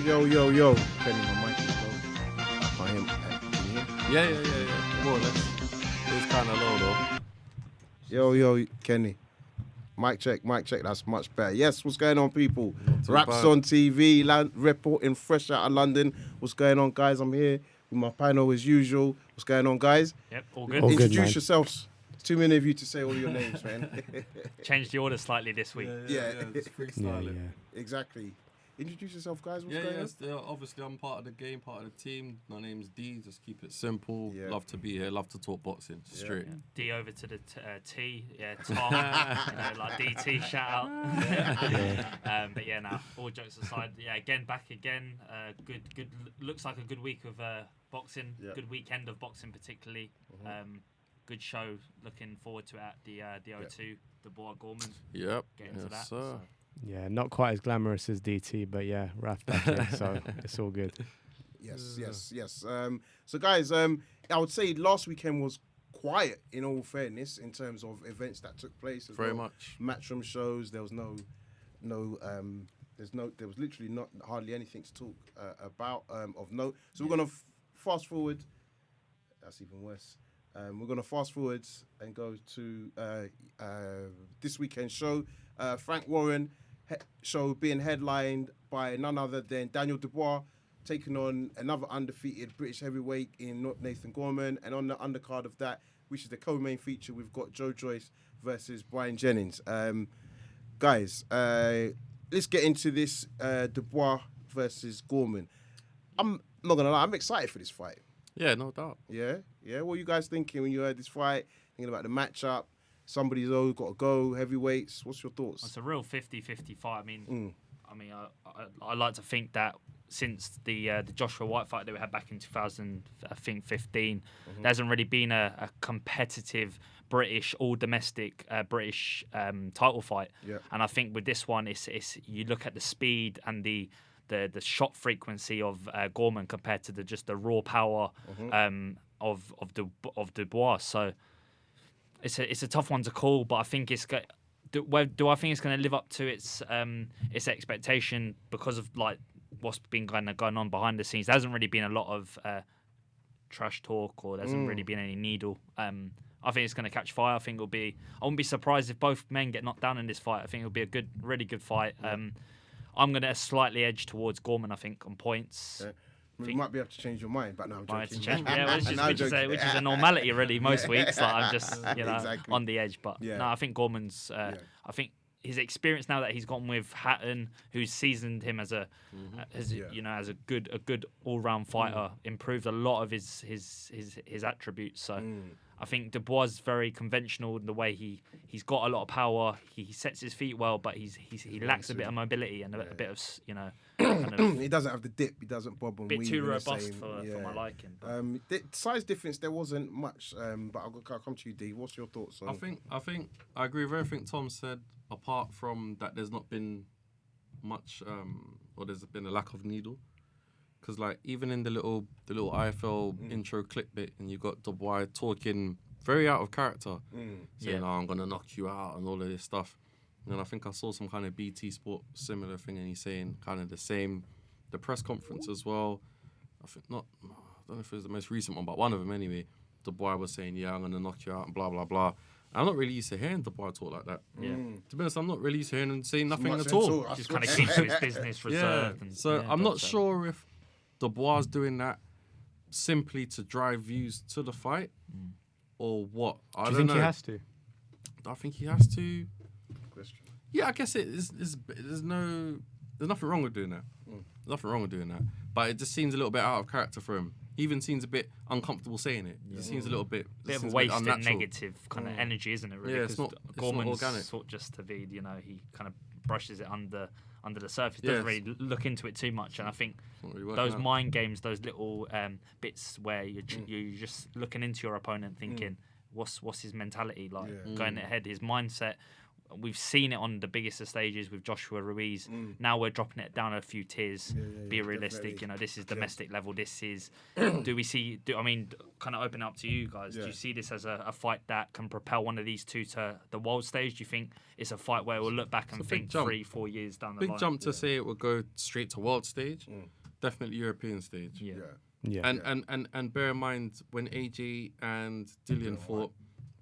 Yo. Kenny, my mic is low. I can't hear. Can you hear? Yeah. More or less. It's kind of low though. Yo, Kenny. Mic check. That's much better. Yes, what's going on, people? too Raps bad. on TV, reporting fresh out of London. What's going on, guys? I'm here with my panel as usual. What's going on, guys? Yep, all good. All good, Introduce man. yourselves. Too many of you to say all your names, man. Changed the order slightly this week. Yeah. It's Yeah, freestyling. Exactly. Introduce yourself, guys. What's Yeah, going yeah. Obviously, I'm part of the game, part of the team. My name's D. Just keep it simple. Yeah. Love to be here. Love to talk boxing. Straight. Yeah. D over to the T. Yeah, Tom. Like DT, shout out. But yeah, now all jokes aside, yeah, back again. Good. Looks like a good week of boxing. Yeah. Good weekend of boxing, particularly. Good show. Looking forward to it at the O2. The Bois Gorman. Yep. Get into that. Sir. So. Yeah, not quite as glamorous as DT, but yeah, Raf back here, so it's all good. Yes. So, guys, I would say last weekend was quiet, in all fairness, in terms of events that took place. As Very well. much. Matchroom shows. There was there was literally not hardly anything to talk about of note. So we're gonna fast forward. That's even worse. We're gonna fast forward and go to this weekend's show. Frank Warren show being headlined by none other than Daniel Dubois, taking on another undefeated British heavyweight in Nathan Gorman. And on the undercard of that, which is the co-main feature, we've got Joe Joyce versus Brian Jennings. Guys, let's get into this Dubois versus Gorman. I'm not going to lie, I'm excited for this fight. Yeah, no doubt. Yeah. What are you guys thinking when you heard this fight? Thinking about the matchup? Somebody's got to go, heavyweights. What's your thoughts? It's a real 50-50 fight. I like to think that since the Joshua White fight that we had back in 2015, there hasn't really been a competitive British, all domestic British title fight. Yeah. And I think with this one, it's you look at the speed and the shot frequency of Gorman compared to just the raw power of Dubois. So it's a tough one to call, but I think it's do I think it's going to live up to its expectation because of like what's been going on behind the scenes? There hasn't really been a lot of trash talk, or there hasn't really been any needle. I think it's going to catch fire. I wouldn't be surprised if both men get knocked down in this fight. I think it'll be a really good fight. I'm going to slightly edge towards Gorman, I think, on points. Okay. You might be able to change your mind, but no, I'm Might joking. have to change, yeah, which is a normality really most weeks. Like I'm just Exactly. on the edge, but no, I think Gorman's. I think his experience now that he's gone with Hatton, who's seasoned him as a good all round fighter, improved a lot of his attributes. So I think Dubois is very conventional in the way he's got a lot of power. He sets his feet well, but he lacks a bit of mobility and a bit of kind of He doesn't have the dip. He doesn't bob and bit weave. too in the robust same- for my liking. But. The size difference there wasn't much, but I'll come to you, D. What's your thoughts on? I think I agree with everything Tom said. Apart from that, there's not been much, or there's been a lack of needle. Because like even in the little IFL intro clip bit, and you got Dubois talking very out of character, saying, "Oh, I'm gonna knock you out" and all of this stuff. And I think I saw some kind of BT Sport similar thing, and he's saying kind of the same. The press conference as well. I don't know if it was the most recent one, but one of them anyway. Dubois was saying, "Yeah, I'm gonna knock you out," and blah blah blah. I'm not really used to hearing Dubois talk like that. Yeah. To be honest, I'm not really used to hearing him say nothing Much at all. I Just swear. kind of keeps to his business reserved. Yeah. And, So yeah, I'm not but, sure if Dubois is doing that simply to drive views to the fight or what. I Do you don't think know. he has to? I think he has to. Question. Yeah, I guess there's nothing wrong with doing that. Nothing wrong with doing that. But it just seems a little bit out of character for him. He even seeems a bit uncomfortable saying it. It seems a little bit. bit of seems wasted unnatural. negative kind of energy, isn't it? Really, Yeah, it's not Gorman's organic. sort just to be, he kind of brushes it under the surface. Yeah, Doesn't really look into it too much. And I think Not really working those out. mind games, those little bits where you're just looking into your opponent, thinking, what's his mentality like, going ahead, his mindset. we've seen it on the biggest of stages with Joshua Ruiz. Now we're dropping it down a few tiers. Be realistic. definitely. You know, this is domestic level. This is. Kind of open up to you guys. Do you see this as a fight that can propel one of these two to the world stage? Do you think it's a fight where we'll look back and It's a big think jump. 3-4 years down the Big line? jump to say it will go straight to world stage. Definitely European stage. Yeah. Yeah. And bear in mind when AJ and Dillian fought,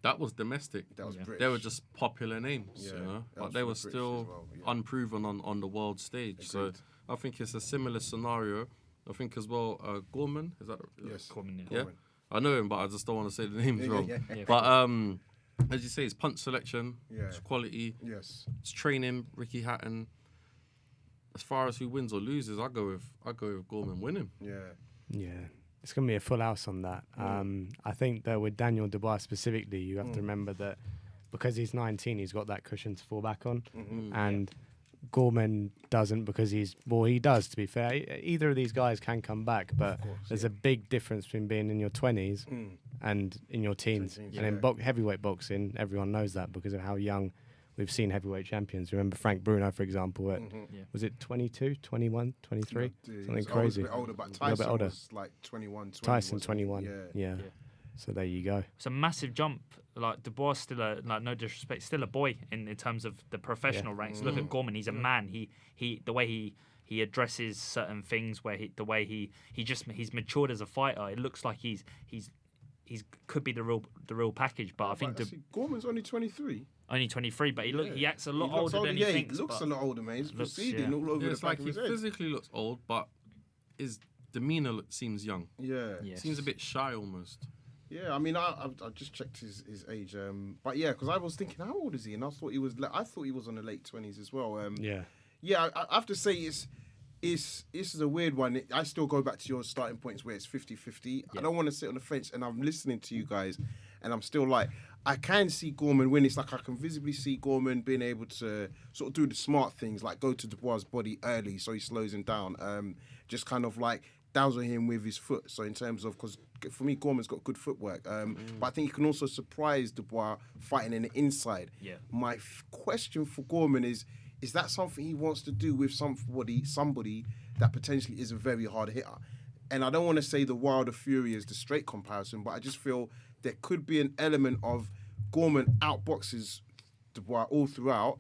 that was domestic. That was British. They were just popular names, Yeah, you know, that but was they for were the British still as well, yeah. unproven on the world stage. So I think it's a similar scenario. I think as well, Gorman, is that? Yes. Coleman, yeah. Yeah, Gorman. I know him, but I just don't want to say the names Yeah, wrong. yeah. But as you say, it's punch selection, Yeah. it's quality, Yes. it's training. Ricky Hatton. As far as who wins or loses, I go with Gorman winning. Yeah. Yeah, it's going to be a full house on that. I think that with Daniel Dubois specifically, you have to remember that because he's 19, he's got that cushion to fall back on, and Gorman doesn't because he does. To be fair, either of these guys can come back, but there's a big difference between being in your 20s and in your teens. teens, And in heavyweight boxing, everyone knows that because of how young we've seen heavyweight champions. Remember Frank Bruno, for example, at was it 22, 21, 23? Something crazy. A bit older, but A little Tyson bit older. was like 21. 20, Tyson wasn't he? 21. Yeah. So there you go. It's a massive jump. Like Dubois, still no disrespect, still a boy in terms of the professional ranks. Look at Gorman; he's a man. He the way he addresses certain things, he's matured as a fighter. It looks like he's could be the real package. But I think Gorman's only 23. only 23, but he acts a lot He looks older than he yeah, thinks. He looks but a lot older, man. He's looks, proceeding yeah. all over Yeah, the it's back like of he his head. physically looks old, but his demeanor seems young. Yeah. Yes. Seems a bit shy almost. Yeah, I mean, I just checked his age, but yeah, because I was thinking, how old is he? And I thought he was on the late 20s as well. Yeah. I have to say this is a weird one. I still go back to your starting points where it's 50-50. I don't want to sit on the fence, and I'm listening to you guys, and I'm still like, I can see Gorman win. It's like I can visibly see Gorman being able to sort of do the smart things, like go to Dubois' body early so he slows him down. Just kind of like dazzle him with his foot. So in terms of, because for me, Gorman's got good footwork. But I think he can also surprise Dubois fighting in the inside. Yeah. My question for Gorman is that something he wants to do with somebody that potentially is a very hard hitter? And I don't want to say the Wilder Fury is the straight comparison, but I just feel there could be an element of Gorman outboxes Dubois all throughout,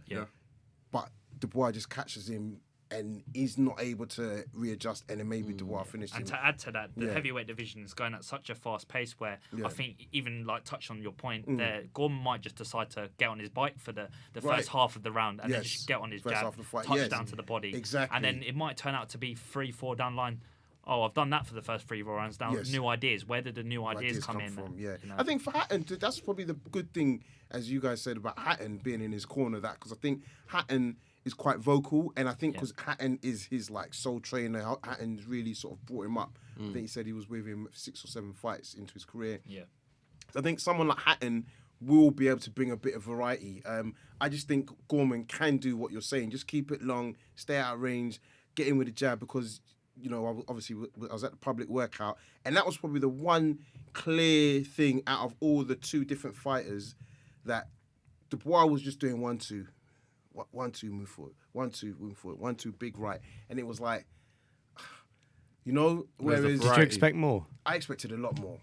but Dubois just catches him and he's not able to readjust, and then maybe Dubois finishes him. And to add to that, the Yeah. heavyweight division is going at such a fast pace where Yeah. I think, even like touch on your point there, Gorman might just decide to get on his bike for the Right. first half of the round and then Yes. just get on his First jab, half of the fight, touch yes. down to the body. Exactly. And then it might turn out to be 3-4 down the line. Oh, I've done that for the first 3-4 rounds. Now, Yes. new ideas. Where did the new ideas come in? from? Yeah, You know? I think for Hatton, that's probably the good thing, as you guys said about Hatton being in his corner. That because I think Hatton is quite vocal, and I think because Hatton is his like sole trainer, Hatton's really sort of brought him up. I think he said he was with him 6 or 7 fights into his career. Yeah. So I think someone like Hatton will be able to bring a bit of variety. I just think Gorman can do what you're saying. Just keep it long, stay out of range, get in with the jab because, you know, obviously I was at the public workout, and that was probably the one clear thing out of all the 2 different fighters that Dubois was just doing 1-2. 1-2, move forward. 1-2, move forward. 1-2, big right. And it was like, you know, Where's the whereas... Did you expect more? I expected a lot more.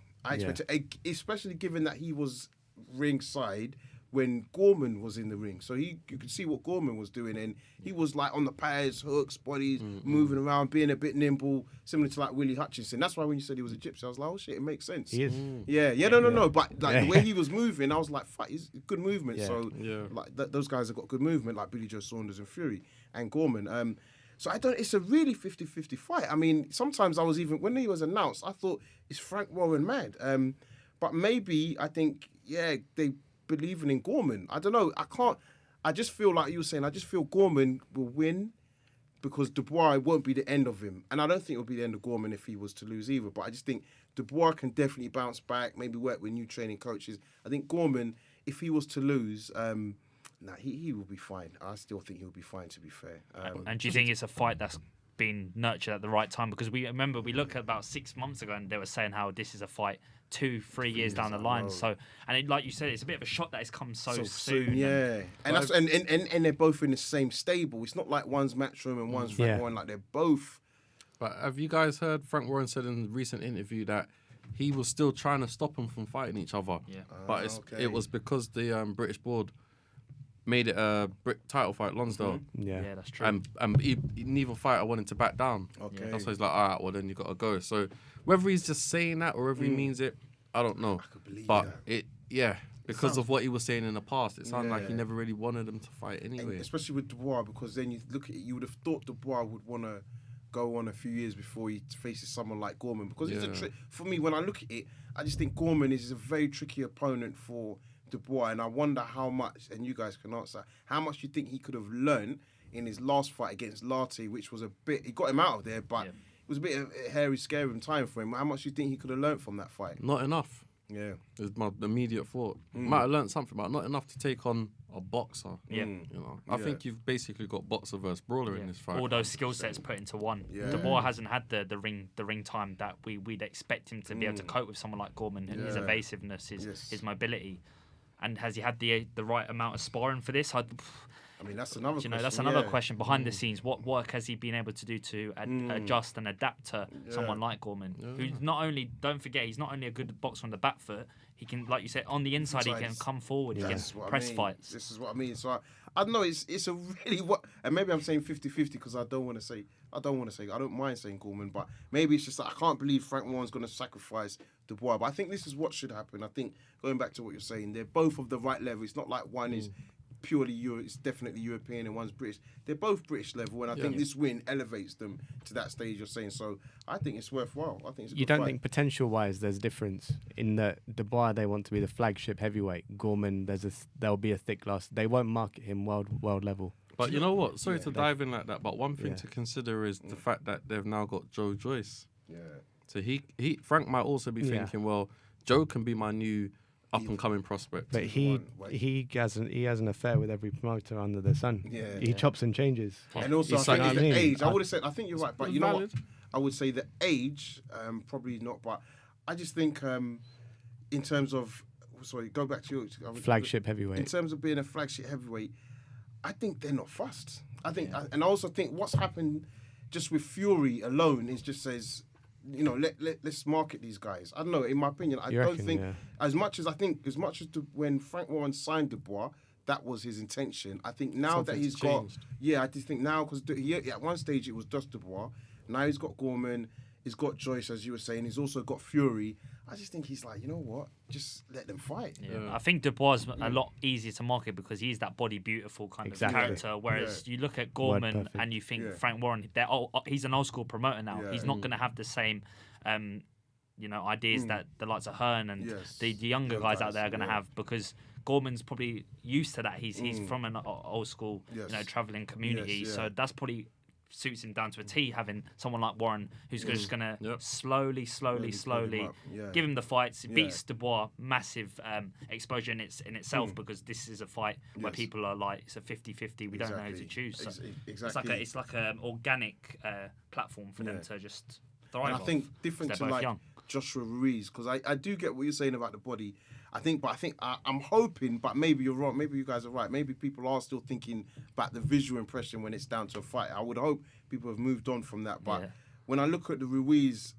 Especially given that he was ringside when Gorman was in the ring. So you could see what Gorman was doing, and he was like on the pads, hooks, bodies, moving around, being a bit nimble, similar to like Willie Hutchinson. That's why when you said he was a gypsy, I was like, oh shit, it makes sense. He is. No. But like the way he was moving, I was like, fuck, he's good movement. Yeah. So like those guys have got good movement, like Billy Joe Saunders and Fury and Gorman. So it's a really 50-50 fight. I mean, sometimes I was even, when he was announced, I thought, is Frank Warren mad? But maybe, I think, they believing in Gorman. I don't know. I just feel like you were saying, I just feel Gorman will win because Dubois won't be the end of him. And I don't think it will be the end of Gorman if he was to lose either. But I just think Dubois can definitely bounce back, maybe work with new training coaches. I think Gorman, if he was to lose, he will be fine. I still think he'll be fine, to be fair. And do you think it's a fight that's been nurtured at the right time? Because we look at about 6 months ago and they were saying how this is a fight 2-3 years years, down the I line. know. So, and like you said, it's a bit of a shot that has come so So soon. yeah, and that's and they're both in the same stable. It's not like one's Matchroom and one's Frank Yeah. Warren. Like they're both. But have you guys heard Frank Warren said in a recent interview that he was still trying to stop them from fighting each other? Yeah. But okay. it was because the British board made it a title fight, Lonsdale. Yeah. Yeah, that's true. And neither fighter wanted to back down. Okay. That's why he's like, all right, well, then you got to go. So whether he's just saying that or whether he means it, I don't know. could believe but that. because of what he was saying in the past, it sounded like he Yeah. never really wanted them to fight And anyway. especially with Dubois, because then you look at it, you would have thought Dubois would want to go on a few years before he faces someone like Gorman. Because it's Yeah. for me, when I look at it, I just think Gorman is a very tricky opponent for Dubois, and I wonder how much, and you guys can answer, how much you think he could have learned in his last fight against Lartey, which was a bit, he got him out of there, but Yeah. it was a bit of a hairy, scary time for him. How much do you think he could have learned from that fight? Not enough. Yeah. Is my immediate thought. Might have learned something, but not enough to take on a boxer. Yeah. You know, I think you've basically got boxer versus brawler in this fight. All those skill sets put into one. Yeah. Dubois hasn't had the ring time that we'd expect him to be able to cope with someone like Gorman and his Yeah. evasiveness, Yes. his mobility. And has he had the right amount of sparring for this? I mean, that's another You know, question. that's another yeah. question behind the scenes. What work has he been able to do to adjust and adapt to someone like Gorman? Who's not only, don't forget, he's not only a good boxer on the back foot. He can, like you said, on the inside, he can come forward. He can This is what I press mean. fights. This is what I mean. So I don't know. It's a really what, and maybe I'm saying 50-50 because I don't mind saying Gorman, but maybe it's just that I can't believe Frank Warren's going to sacrifice Dubois. But I think this is what should happen. I think going back to what you're saying, they're both of the right level. It's not like one is purely it's definitely European and one's British. They're both British level, and I think this win elevates them to that stage you're saying. So I think it's worthwhile. I think it's a You good don't fight. think potential-wise there's a difference in that Dubois they want to be the flagship heavyweight. Gorman there'll be a thick loss. They won't market him world level. But you know what? Sorry to dive in like that, but one thing Yeah. to consider is the fact that they've now got Joe Joyce. Yeah. So Frank might also be Yeah. thinking, well, Joe can be my new up and coming prospect. But he has an affair with every promoter under the sun. Yeah. He chops and changes. And also, I It's think like- it's the I mean, age. I would have said, I think you're right, but It's you know valid. what? I would say the age, probably not, but I just think in terms of, sorry, go back to your Flagship In heavyweight. terms of being a flagship heavyweight, I think they're not fussed. I think, and I also think what's happened just with Fury alone is just says, you know, let's market these guys. I don't know. In my opinion, I You don't reckon, think yeah. as much as when Frank Warren signed Dubois, that was his intention. I think now that Something's he's changed. got, I just think now because at one stage it was just Dubois. Now he's got Gorman, he's got Joyce, as you were saying. He's also got Fury. I just think he's like, you know what? Just let them fight. Yeah. I think Dubois is a lot easier to market because he's that body beautiful kind Exactly. of character. Whereas you look at Gorman perfect. and you think Yeah. Frank Warren, he's an old school promoter now. Yeah. He's not going to have the same, ideas that the likes of Hearn and Yes. the younger Young guys out guys, there are going to yeah. have because Gorman's probably used to that. He's from an old school, Yes. traveling community. Yes, yeah. So that's probably suits him down to a T having someone like Warren who's just going to Yep. slowly build him up, yeah. give him the fights. It Yeah. beats Dubois, massive exposure in itself because this is a fight where Yes. people are like it's a 50-50. We don't know who to Exactly. choose. So Exactly. it's like an organic platform for them Yeah. to just thrive. And I think off, 'cause different they're to both like young. Joshua Ruiz, because I do get what you're saying about the body. I'm hoping, but maybe you're wrong. Maybe you guys are right. Maybe people are still thinking about the visual impression when it's down to a fight. I would hope people have moved on from that. But Yeah. when I look at the Ruiz,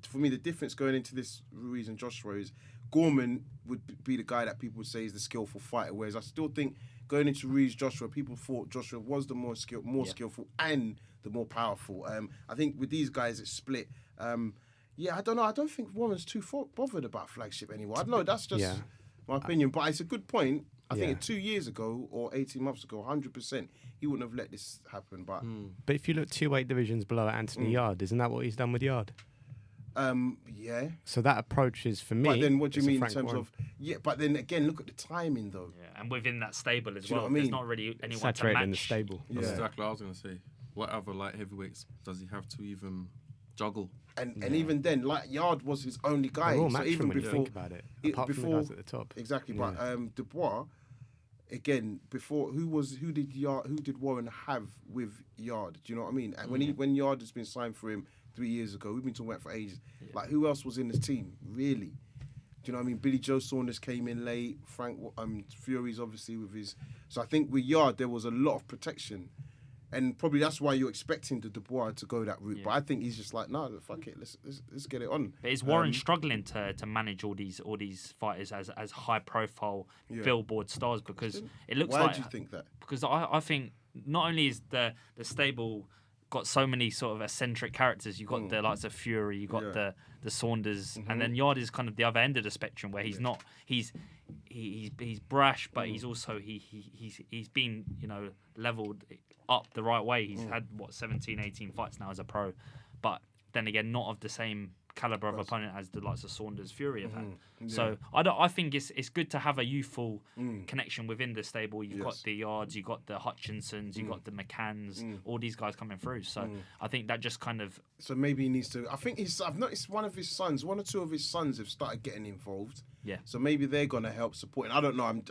for me, the difference going into this Ruiz and Joshua is Gorman would be the guy that people would say is the skillful fighter, whereas I still think going into Ruiz, Joshua, people thought Joshua was the more skillful and the more powerful. I think with these guys, it's split. I don't know. I don't think Warren's too bothered about flagship anymore. I don't know. That's just Yeah. my opinion. But it's a good point. I Yeah. think 2 years ago or 18 months ago, 100%, he wouldn't have let this happen. But But if you look 2 weight divisions below Anthony Yard, isn't that what he's done with Yard? yeah. So that approach is for me. But then what do you it's a mean in Frank terms Warren. of... Yeah, but then again, look at the timing, though. Yeah, and within that stable as you know well, what I there's mean? not really anyone saturated to match. in the stable? That's Yeah. exactly what I was going to say. What other light heavyweights does he have to even juggle? And even then, like Yard was his only guy. They're all So matchroom even when you before... think about it, apart from the guys at the top. Exactly, but Dubois, again, before who did Warren have with Yard? Do you know what I mean? And when Yard has been signed for him 3 years ago, we've been talking about it for ages. Like who else was in the team really? Do you know what I mean? Billy Joe Saunders came in late. Frank Fury's obviously with his. So I think with Yard there was a lot of protection, and probably that's why you're expecting the Dubois to go that route. Yeah. But I think he's just like, no, fuck it, let's get it on. But is Warren struggling to manage all these fighters as high profile billboard stars? Because it looks Why like. do you think that? Because I think not only is the stable got so many sort of eccentric characters, you got the likes of Fury, you got the Saunders, and then Yard is kind of the other end of the spectrum where he's not he's brash, but he's also he's been leveled up the right way. He's had 17, 18 fights now as a pro, but then again not of the same caliber of opponent as the likes of Saunders, Fury have had. So I think it's good to have a youthful connection within the stable. You've got the Yards, you've got the Hutchinsons, you've got the McCanns, all these guys coming through. So I think that just kind of. So maybe he needs to. I think I've noticed one or two of his sons have started getting involved. Yeah. So maybe they're gonna help support. And I don't know. I'm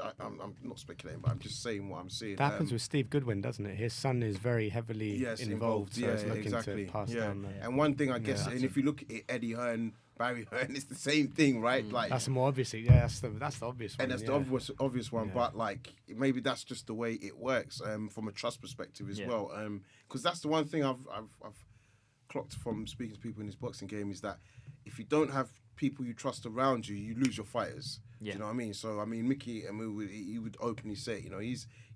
not speculating, but I'm just saying what I'm seeing. That happens with Steve Goodwin, doesn't it? His son is very heavily involved, so it's looking to pass down that. And one thing I guess, and if you look at Eddie Hearn, Barry Hearn, it's the same thing, right? Like that's the more obvious. Yeah, that's the obvious one. And that's the obvious one. But like maybe that's just the way it works from a trust perspective as well. Because that's the one thing I've clocked from speaking to people in this boxing game is that if you don't have people you trust around you, you lose your fighters. Do you know what I mean? So I mean, Mickey, he would openly say,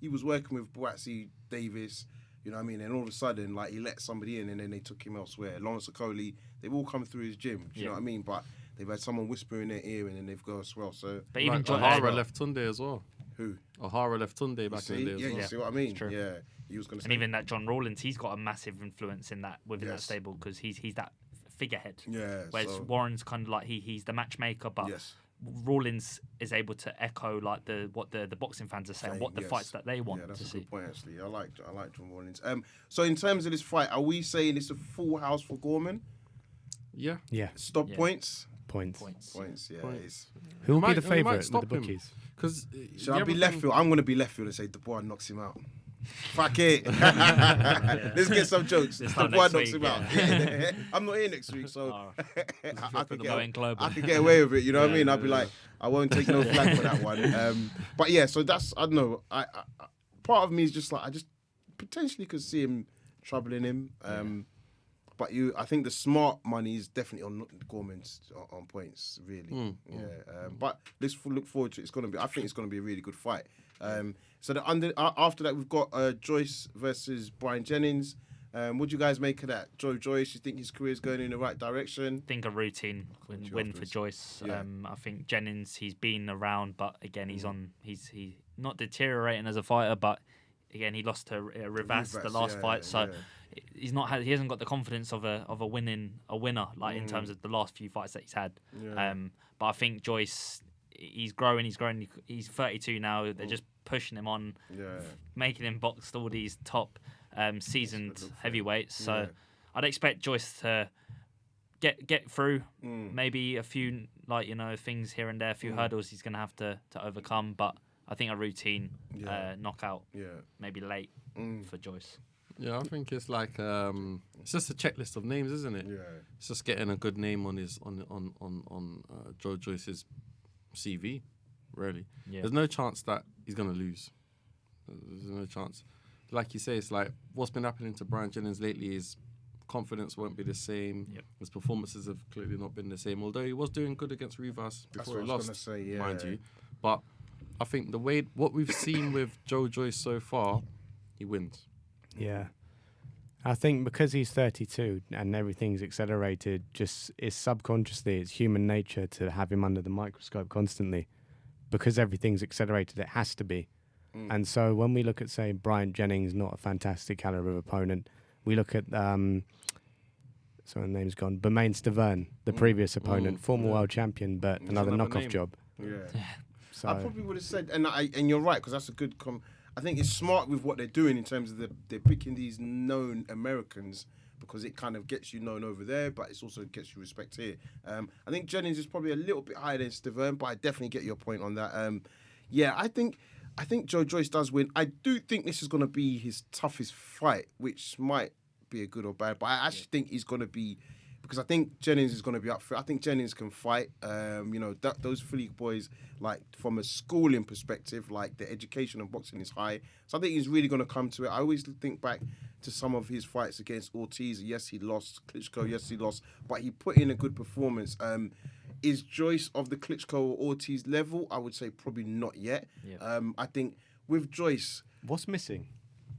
he was working with Buatsi Davis. You know what I mean? And all of a sudden, like, he let somebody in and then they took him elsewhere. Lawrence Okoli, they've all come through his gym. Do you know what I mean? But they've had someone whisper in their ear and then they've gone as well. So, but even O'Hara left Tunde as well. Who? O'Hara left Tunde back in the day as well. You see what I mean? Yeah. He was going to say. And even that John Rawlins, he's got a massive influence in that within that stable because he's that figurehead. Yeah. Whereas Warren's kind of like he's the matchmaker, but Rawlins is able to echo like what the boxing fans are saying, what the fights that they want that's to a see. good point actually. I like John Rawlins. So in terms of this fight, are we saying it's a full house for Gorman? Yeah. Yeah. Stop points. Points. Yeah. Points. Who will be the might favourite with stop the him. bookies? Because Should I be left field? I'm going to be left field and say Dubois knocks him out. Fuck it. Let's get some jokes. Dubois knocks him out. I'm not here next week, so I could get away with it. You know what I mean? I'll be like, I won't take no flag for that one. But yeah, so that's, I don't know. I part of me is just like, I just potentially could see him troubling him. But I think the smart money is definitely on Gorman's on points, really. But let's look forward to it. I think it's gonna be a really good fight. So after that, we've got Joyce versus Brian Jennings. What do you guys make of that? Joyce, you think his career is going in the right direction? I think a routine win for Joyce. I think Jennings, he's been around, but again, he's not deteriorating as a fighter, but again, he lost to Rivas the last fight, so he hasn't got the confidence of a winner like in terms of the last few fights that he's had. But I think Joyce, he's growing. He's 32 now. They're just pushing him on, making him box all these top seasoned heavyweights. So I'd expect Joyce to get through. Maybe a few things here and there, a few hurdles he's going to have to overcome. But I think a routine knockout, maybe late for Joyce. Yeah, I think it's like it's just a checklist of names, isn't it? Yeah, it's just getting a good name on his on Joe Joyce's CV. Really, there's no chance that he's gonna lose. There's no chance. Like you say, it's like what's been happening to Brian Jennings lately. His confidence won't be the same. His performances have clearly not been the same. Although he was doing good against Rivas before he lost, mind you. But I think what we've seen with Joe Joyce so far, he wins. Yeah. I think because he's 32 and everything's accelerated, just it's subconsciously, it's human nature to have him under the microscope constantly. Because everything's accelerated, it has to be. And so when we look at, say, Brian Jennings, not a fantastic caliber of opponent, we look at, sorry, the name's gone, Bermain Stavern, the previous opponent, former world champion, but another knockoff name. job. So I probably would have said, and you're right, because that's a good I think it's smart with what they're doing in terms of they're picking these known Americans because it kind of gets you known over there, but it also gets you respect here. I think Jennings is probably a little bit higher than Stavern, but I definitely get your point on that. I think Joe Joyce does win. I do think this is going to be his toughest fight, which might be a good or bad, but I actually think he's going to be because I think Jennings is going to be up for it. I think Jennings can fight. Those Philly boys, like from a schooling perspective, like the education of boxing is high. So I think he's really going to come to it. I always think back to some of his fights against Ortiz. Yes, he lost. Klitschko, yes, he lost. But he put in a good performance. Is Joyce of the Klitschko or Ortiz level? I would say probably not yet. Yeah. I think with Joyce, What's missing?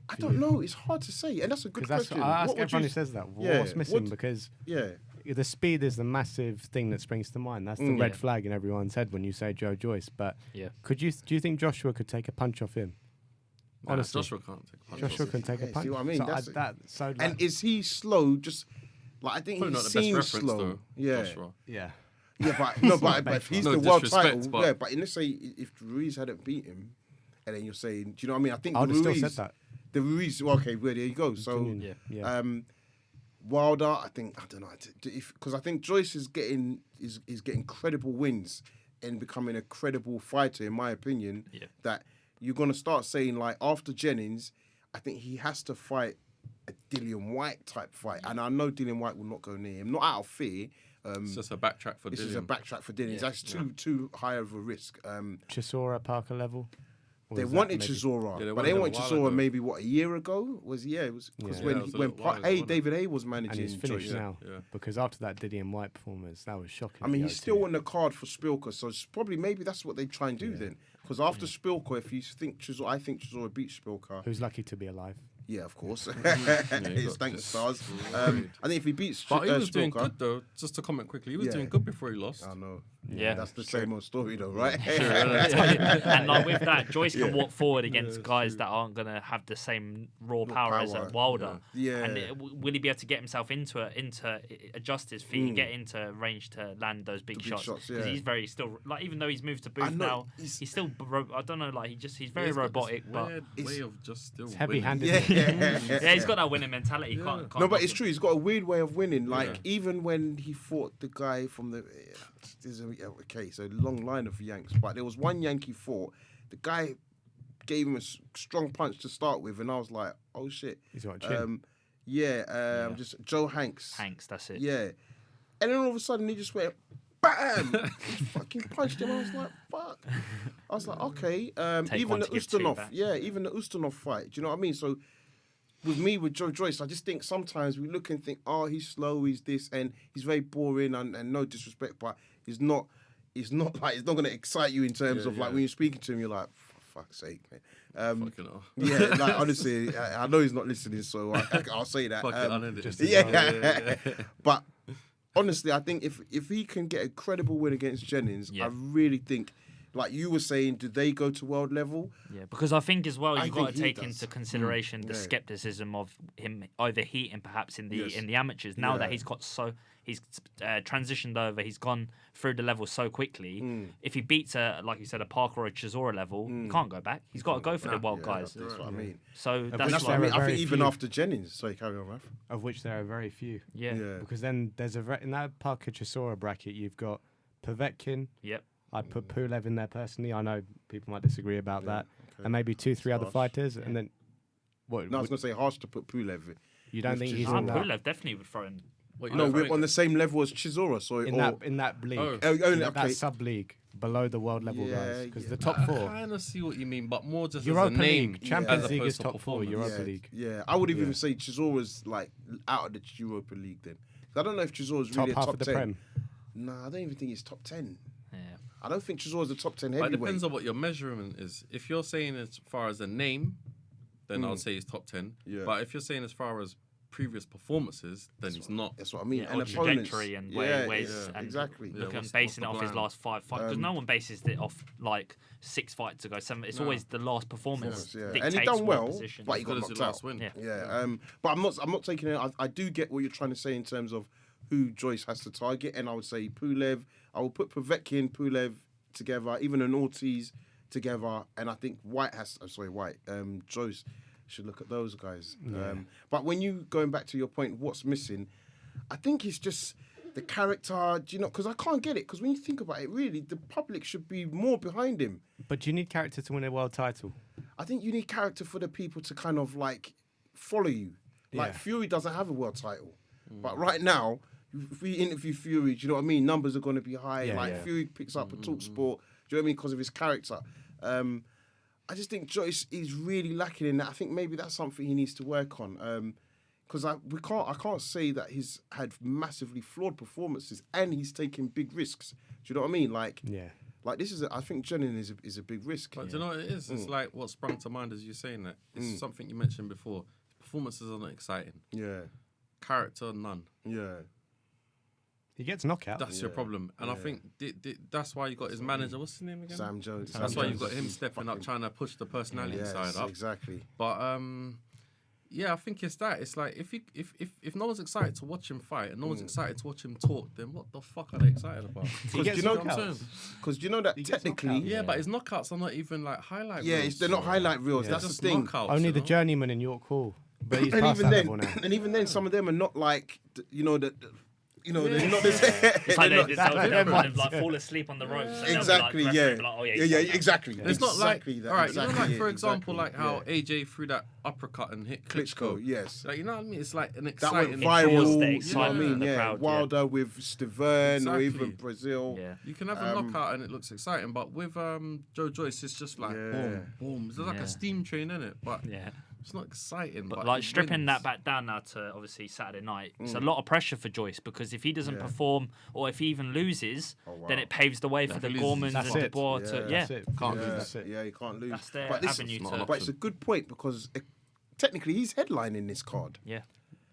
I don't know. It's hard to say, and that's a good Because question. I ask What would everyone you- who says that. Yeah, What's missing? what- Because Yeah, the speed is the massive thing that springs to mind. That's the red Yeah. flag in everyone's head when you say Joe Joyce. But Yeah. do you think Joshua could take a punch off him? Nah, Honestly. Joshua can't take a punch. Joshua can take a Yeah, punch. see what I mean? So That's- like, and is he slow? Just like I think Probably he not the best seems reference slow. though. Yeah, Joshua. yeah. yeah, but no, but if he's No the world disrespect, title, but- yeah. But let's say if Ruiz hadn't beat him, and then you're saying, do you know what I mean? I think I would have Ruiz, still said that. the Ruiz. Well, okay, well, there you go. So, Genuine, yeah. Wilder, I don't know, because I think Joyce is getting credible wins and becoming a credible fighter, in my opinion. Yeah. That you're gonna start saying like after Jennings, I think he has to fight a Dillian White type fight, and I know Dillian White will not go near him, not out of fear. It's just a backtrack for This is a Dillian. backtrack for Dillian. That's too high of a risk. Chisora Parker level. Or They is that wanted maybe- Chisora, Yeah, they but they wanted wanted him a while Chisora ago. maybe a year ago? It was because Yeah. Yeah, it was a little while ago, wasn't it? David Hay was And managing. he's finished Joyce. now. yeah. Because after that Didion White performance, that was shocking. I mean, at he's the still O2. on the card for Spilker, so it's probably maybe that's what they try and do then. Because after Spilker, if you think Chisora, I think Chisora beats Spilker. Who's lucky to be alive? Yeah, of course. he It's got thank the just stars. destroyed. I think if he beats But he was doing Spilker, good though. Just to comment quickly, he was Yeah. doing good before he lost. I know. Yeah. That's the same old story though, right? And like with that, Joyce can walk forward against guys that aren't gonna have the same raw power as power. Wilder. Yeah. And will he be able to get himself into adjust his feet and get into range to land those big big shots? shots, Because yeah. he's very still like even though he's moved to I booth know, now, he's- he's still I don't know like he's very He's got this robotic, but weird way of just still winning. heavy-handed. Yeah. yeah, he's got that winning mentality. You can't No, but knock it's him. true. He's got a weird way of winning. Like Yeah. even when he fought the guy from the, okay, so long line of Yanks, but there was one Yankee fought. The guy gave him a strong punch to start with, and I was like, oh shit. He's got a chin. Just Joe Hanks. Hanks, that's it. Yeah, and then all of a sudden he just went. Bam! He fucking punched him. I was like, "Fuck!" I was like, "Okay." Take Even one the to give two Ustinov, back. even the Ustinov fight. Do you know what I mean? So, with Joe Joyce, I just think sometimes we look and think, "Oh, he's slow, he's this, and he's very boring." And no disrespect, but he's not. It's not like it's not going to excite you in terms Yeah, of like yeah. when you're speaking to him, you're like, "For fuck's sake, man." Fucking hell. Yeah, like honestly, I know he's not listening, so I'll say that. Fucking unedited. just- Yeah. But honestly, I think if he can get a credible win against Jennings, Yeah. I really think, like you were saying, do they go to world level? Yeah, because I think as well I you've got think to he take does. into consideration the yeah. skepticism of him overheating perhaps in the Yes. in the amateurs. Now that Yeah. he's transitioned over, he's gone through the level so quickly. Mm. If he beats like you said, a Parker or a Chisora level, he can't go back. He's got to go for the world Yeah, guys. that's what I mean. So And that's that's why. what I mean. I very think even few. after Jennings, sorry, carry on, Raf. Of which there are very few. Yeah. Yeah. Because then there's in that Parker Chisora bracket, you've got Povetkin. Yep. I'd put Pulev in there personally. I know people might disagree about that. okay. And maybe 2-3 other harsh. fighters. And then, what? No, I was going to say harsh to put Pulev in. you don't with think he's Chisora. in that, Pulev definitely would throw in. What, you No, don't we're think- on the same level as Chisora. So in that league? Oh. only, That okay. sub league below the world level Yeah, guys. Because yeah. the top I four, kind of see what you mean, but more just Europa as a name. League, Champions as League opposed is to top four. performance. Europa yeah, League. Yeah, I would even Yeah. say Chisora's like out of the Europa League then. 'Cause I don't know if Chisora's Top really a half top of the 10. Prem. Nah, I don't even think he's top 10. Yeah. I don't think Chisora's a top 10 But it heavyweight. depends on what your measurement is. If you're saying as far as a name, then I'd say he's top 10. Yeah. But if you're saying as far as previous performances, then he's not. That's what I mean. Yeah, and or opponents. trajectory and yeah, where he's yeah, and exactly. Yeah, looking what's basing the it off his plan? last 5 fights because no one bases it off like 6 fights ago. 7. It's always the last performance. Yeah. Dictates And he done what well, position. but he As good got as knocked your out. last win. Yeah. Yeah, but I'm not taking it. I do get what you're trying to say in terms of who Joyce has to target, and I would say Pulev. I will put Povetkin, Pulev together, even an Ortiz together, and I think Joyce should look at those guys. But when you going back to your point, what's missing? I think it's just the character. Do you know? Because I can't get it. Because when you think about it, really, the public should be more behind him. But do you need character to win a world title? I think you need character for the people to kind of like follow you. Like Yeah. Fury doesn't have a world title, but right now if we interview Fury, do you know what I mean? Numbers are going to be high. Yeah, like yeah. Fury picks up a talk sport. Do you know what I mean? Because of his character. I just think Joyce is really lacking in that. I think maybe that's something he needs to work on. Because I can't say that he's had massively flawed performances and he's taking big risks. Do you know what I mean? Like this is I think Jennings is a big risk. But do you know what it is? It's like what sprung to mind as you saying that. It's something you mentioned before. Performances are not exciting. Yeah, Character, none. yeah. He gets knockouts. That's your problem. And I think that's why you got his manager. What's his name again? Sam Jones. That's Sam why Jones you've got him is stepping up, trying to push the personality Yes, side up. exactly. But yeah, I think it's that. It's like if no one's excited to watch him fight and no one's excited to watch him talk, then what the fuck are they excited about? He gets you know- what I'm saying? Because you know that He gets technically, knocked out. Yeah, but his knockouts are not even like highlight. yeah, reels. they're not highlight reels. Yeah. That's Just the thing. knockouts. Only you the know? journeyman in York Hall. But he's And past even that then, level now. and even then, some of them are not like they're not the It's like they'll that kind of might- like fall asleep on the ropes. And exactly. They'll be like, Yeah. oh, Yeah. Exactly. It's not like Exactly that. all right. Exactly you know, like it, for example, exactly, like how yeah. AJ threw that uppercut and hit Klitschko. Klitschko. Yes. Like you know what I mean? It's like an That exciting. went draws viral. the You know what I excitement mean? of the Yeah. crowd, yeah. Wilder with Stavern or even Exactly. Brazil. Yeah. You can have a knockout and it looks exciting, but with Joe Joyce, it's just like Yeah. boom, boom. It's like Yeah. a steam train, innit? But Yeah. it's not exciting. But But like he stripping wins. that back down now to obviously Saturday night, it's a lot of pressure for Joyce because if he doesn't perform or if he even loses, then it paves the way for If the he loses, Gormans that's and it. Dubois to That's it. Can't lose. That's it. Yeah, you can't lose. That's their but this, avenue not an to. But it's a good point because technically he's headlining this card. Yeah.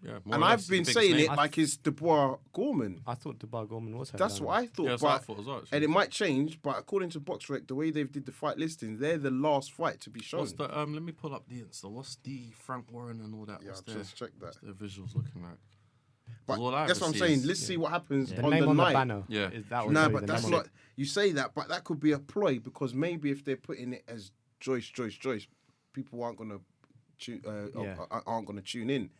Yeah, more And or I've less, been the big saying snake. it like it's Dubois Gorman. I thought Dubois Gorman was That's what I thought. Yeah, that's what I but, thought as well. actually. and it might change, but according to BoxRec, the way they've did the fight listing, they're the last fight to be shown. What's the let me pull up the Insta. What's the Frank Warren and all that? Yeah, What's I've their, just checked that. what's their visuals looking like? But all I that's ever what I'm see saying. is- Let's see what happens The on name the on night. the banner. Yeah. Is that No, will but that's not. You say that, but that could be a ploy because maybe if they're putting it as Joyce, people aren't gonna aren't gonna tune in.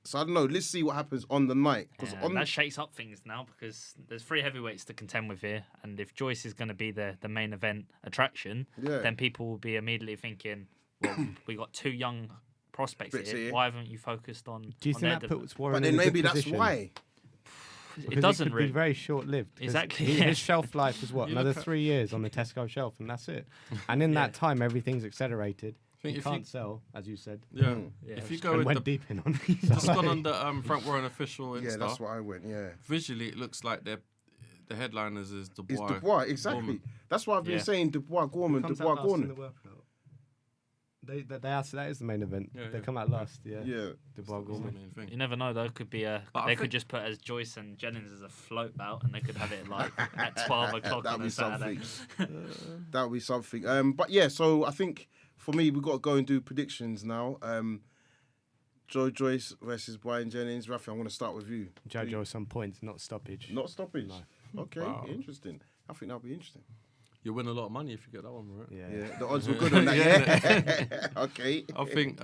So I don't know. Let's see what happens on the night because Yeah, that shakes up things now because there's 3 heavyweights to contend with here, and if Joyce is going to be the main event attraction, Yeah. then people will be immediately thinking, well, we got 2 young prospects Bits here. here. Why haven't you focused on? Do you on think their that development? puts Warren but then in a maybe good that's position? why. Because It doesn't could really. be very short-lived. 'cause Exactly, His yeah. shelf life is what, You another look at- 3 years on the Tesco shelf, and that's it. And in that time, everything's accelerated. think You if you- can't sell, as you said. Yeah. Yeah, If you it's go And with went the deep in on just gone on the Frank Warren official Insta. Yeah, that's what I went. Yeah. Visually, it looks like the headliners is It's Dubois. Dubois, exactly. Gorman. That's why I've been Yeah. saying Dubois Gorman, Dubois Gorman. That is the main event. Yeah, They yeah. come out last. Yeah. Yeah. Dubois That's the Gorman. main thing. You never know though. Could be a. But I They could think- just put as Joyce and Jennings as a float bout, and they could have it like at 12 o'clock That'd on be a Saturday. something. That would be something. But yeah, so I think for me, we've got to go and do predictions now. Joe Joyce versus Brian Jennings. Rafi, I'm going to start with you. Jojo some points, not stoppage. Not stoppage. No. Okay, Wow. interesting. I think that'll be interesting. You win a lot of money if you get that one right. Yeah. Yeah, the odds were good on that. Yeah. Okay. I think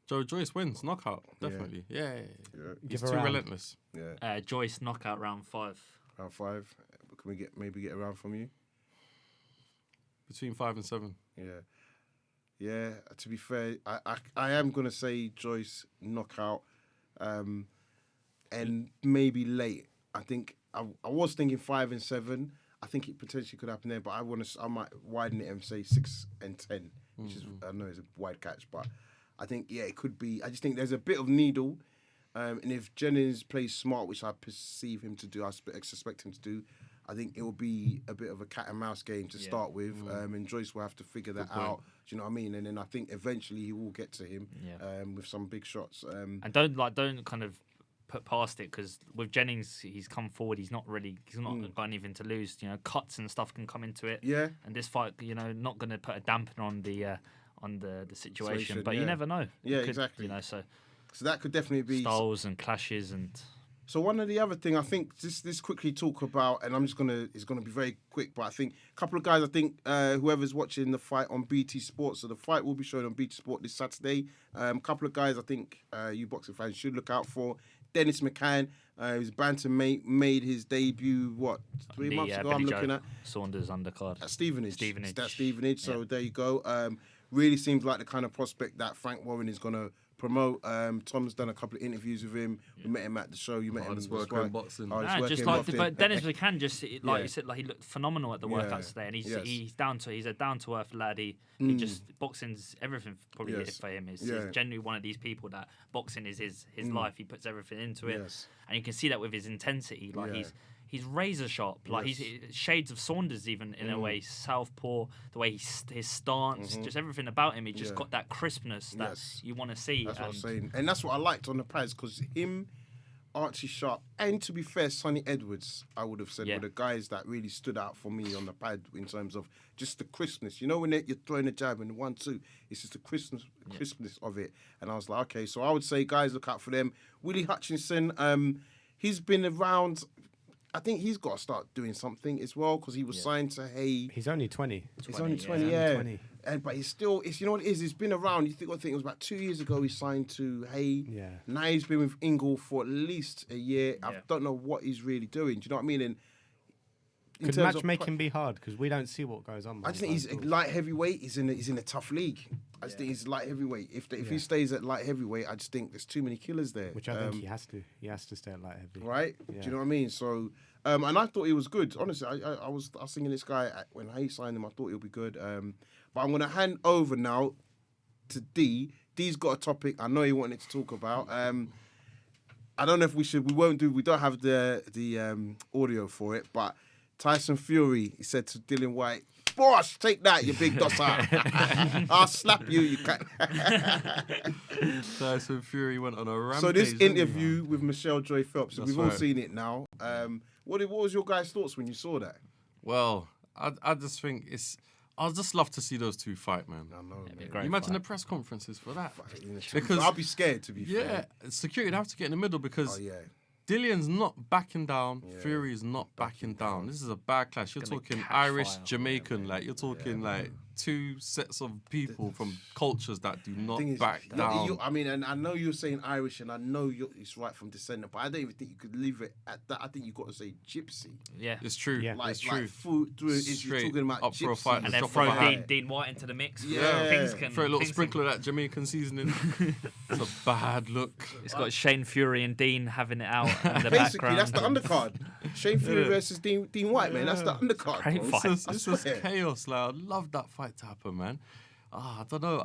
Joe Joyce wins knockout definitely. Yeah, Yeah. he's Give a too round. relentless. Yeah. Joyce knockout round 5. Round 5. Can we maybe get a round from you? Between 5 and 7. Yeah. Yeah, to be fair, I am going to say Joyce knockout and maybe late. I think I was thinking 5 and 7. I think it potentially could happen there, but I might widen it and say 6 and 10, which is, I know it's a wide catch, but I think, yeah, it could be. I just think there's a bit of needle. And if Jennings plays smart, which I perceive him to do, I suspect him to do, I think it will be a bit of a cat and mouse game to start with, and Joyce will have to figure that out. Do you know what I mean? And then I think eventually he will get to him with some big shots. And don't kind of put past it because with Jennings, he's come forward. He's not got anything to lose. You know, cuts and stuff can come into it. Yeah. And this fight, you know, not going to put a dampener on the situation. But yeah. you never know. Yeah, It could, exactly. You know, so that could definitely be. styles and clashes and. So one of the other thing I think this quickly talk about, and it's gonna be very quick, but I think a couple of guys, I think whoever's watching the fight on BT Sport, so the fight will be shown on BT Sport this Saturday. A couple of guys I think you boxing fans should look out for. Dennis McCann, his bantamweight, made his debut 3 months ago. I'm looking at Saunders undercard. at Stevenage. Stevenage. That's Stevenage. So there you go. Really seems like the kind of prospect that Frank Warren is gonna promote. Tom's done a couple of interviews with him. We met him at the show. You met Hardest him. worker in boxing. Hardest Nah, worker just in like, boxing. but Dennis Buchanan, like Yeah. you said, like he looked phenomenal at the Yeah. workouts today, and he's Yes. he's a down to earth lad. He just boxing's everything probably Yes. for him. He's Yeah. genuinely one of these people that boxing is his life. He puts everything into it, Yes. and you can see that with his intensity. Like Yeah. he's razor sharp. Like Yes. he's shades of Saunders even in a way. Southpaw, the way his stance, just everything about him. He just Yeah. got that crispness that Yes. you want to see. That's what I'm and saying. And that's what I liked on the pads because him, Archie Sharp, and to be fair, Sonny Edwards, I would have said, Yeah. were the guys that really stood out for me on the pad in terms of just the crispness. You know, when you're throwing a jab and 1-2, it's just the crispness of it. And I was like, okay, so I would say, guys, look out for them. Willie Hutchinson, he's been around. I think he's got to start doing something as well because he was signed to Hay. He's only 20. He's only 20, 20, yeah. yeah. Only 20. But he's still, you know what it is? He's been around. I think it was about 2 years ago he signed to Hay. Yeah. Now he's been with Ingle for at least a year. I Yeah. don't know what he's really doing. Do you know what I mean? And in Could terms of matchmaking be hard? Because we don't see what goes on. I just think he's behind light heavyweight. He's in a tough league. I just think he's light heavyweight. If he stays at light heavyweight, I just think there's too many killers there. which I think he has to. He has to stay at light heavy. Right? Yeah. Do you know what I mean? So, and I thought he was good. Honestly, I was thinking this guy when Hay signed him. I thought he'll be good. But I'm gonna hand over now to D. D's got a topic I know he wanted to talk about. I don't know if we should. We don't have the audio for it. But Tyson Fury, he said to Dillian White, "Boss, take that, you big dosser. I'll slap you. You can." Tyson Fury went on a rampage. So this didn't he? interview with Michelle Joy Phelps, That's we've all right. seen it now. What was your guys' thoughts when you saw that? Well, I just think I'd just love to see those two fight, man. I know, man. great You imagine fight. the press conferences for that. Because Because- I'll be scared to be Yeah, fair. security would have to get in the middle because Oh yeah. Dillian's not backing down. Fury is not backing down. This is a bad clash. You're Gonna talking catch Irish, fire. Jamaican. Like you're talking like two sets of people from cultures that do not Thing is, back you know, down. I mean, and I know you're saying Irish, and I know it's right from descendant, but I don't even think you could leave it at that. I think you got to say gypsy. Yeah. It's true. Yeah. Like, It's true. like food, is you're Straight talking about up for a gypsy. fight And then Drop throw of a hat. Dean White into the mix. Yeah. Things can, Throw a little things can- sprinkle of that Jamaican seasoning. It's a bad look. It's got Shane Fury and Dean having it out in the Basically, background. that's the undercard. Shane Fury versus Dean White, man. That's the undercard. Great bro. fight. This is swear. chaos. Like, I'd love that fight to happen, man. I don't know.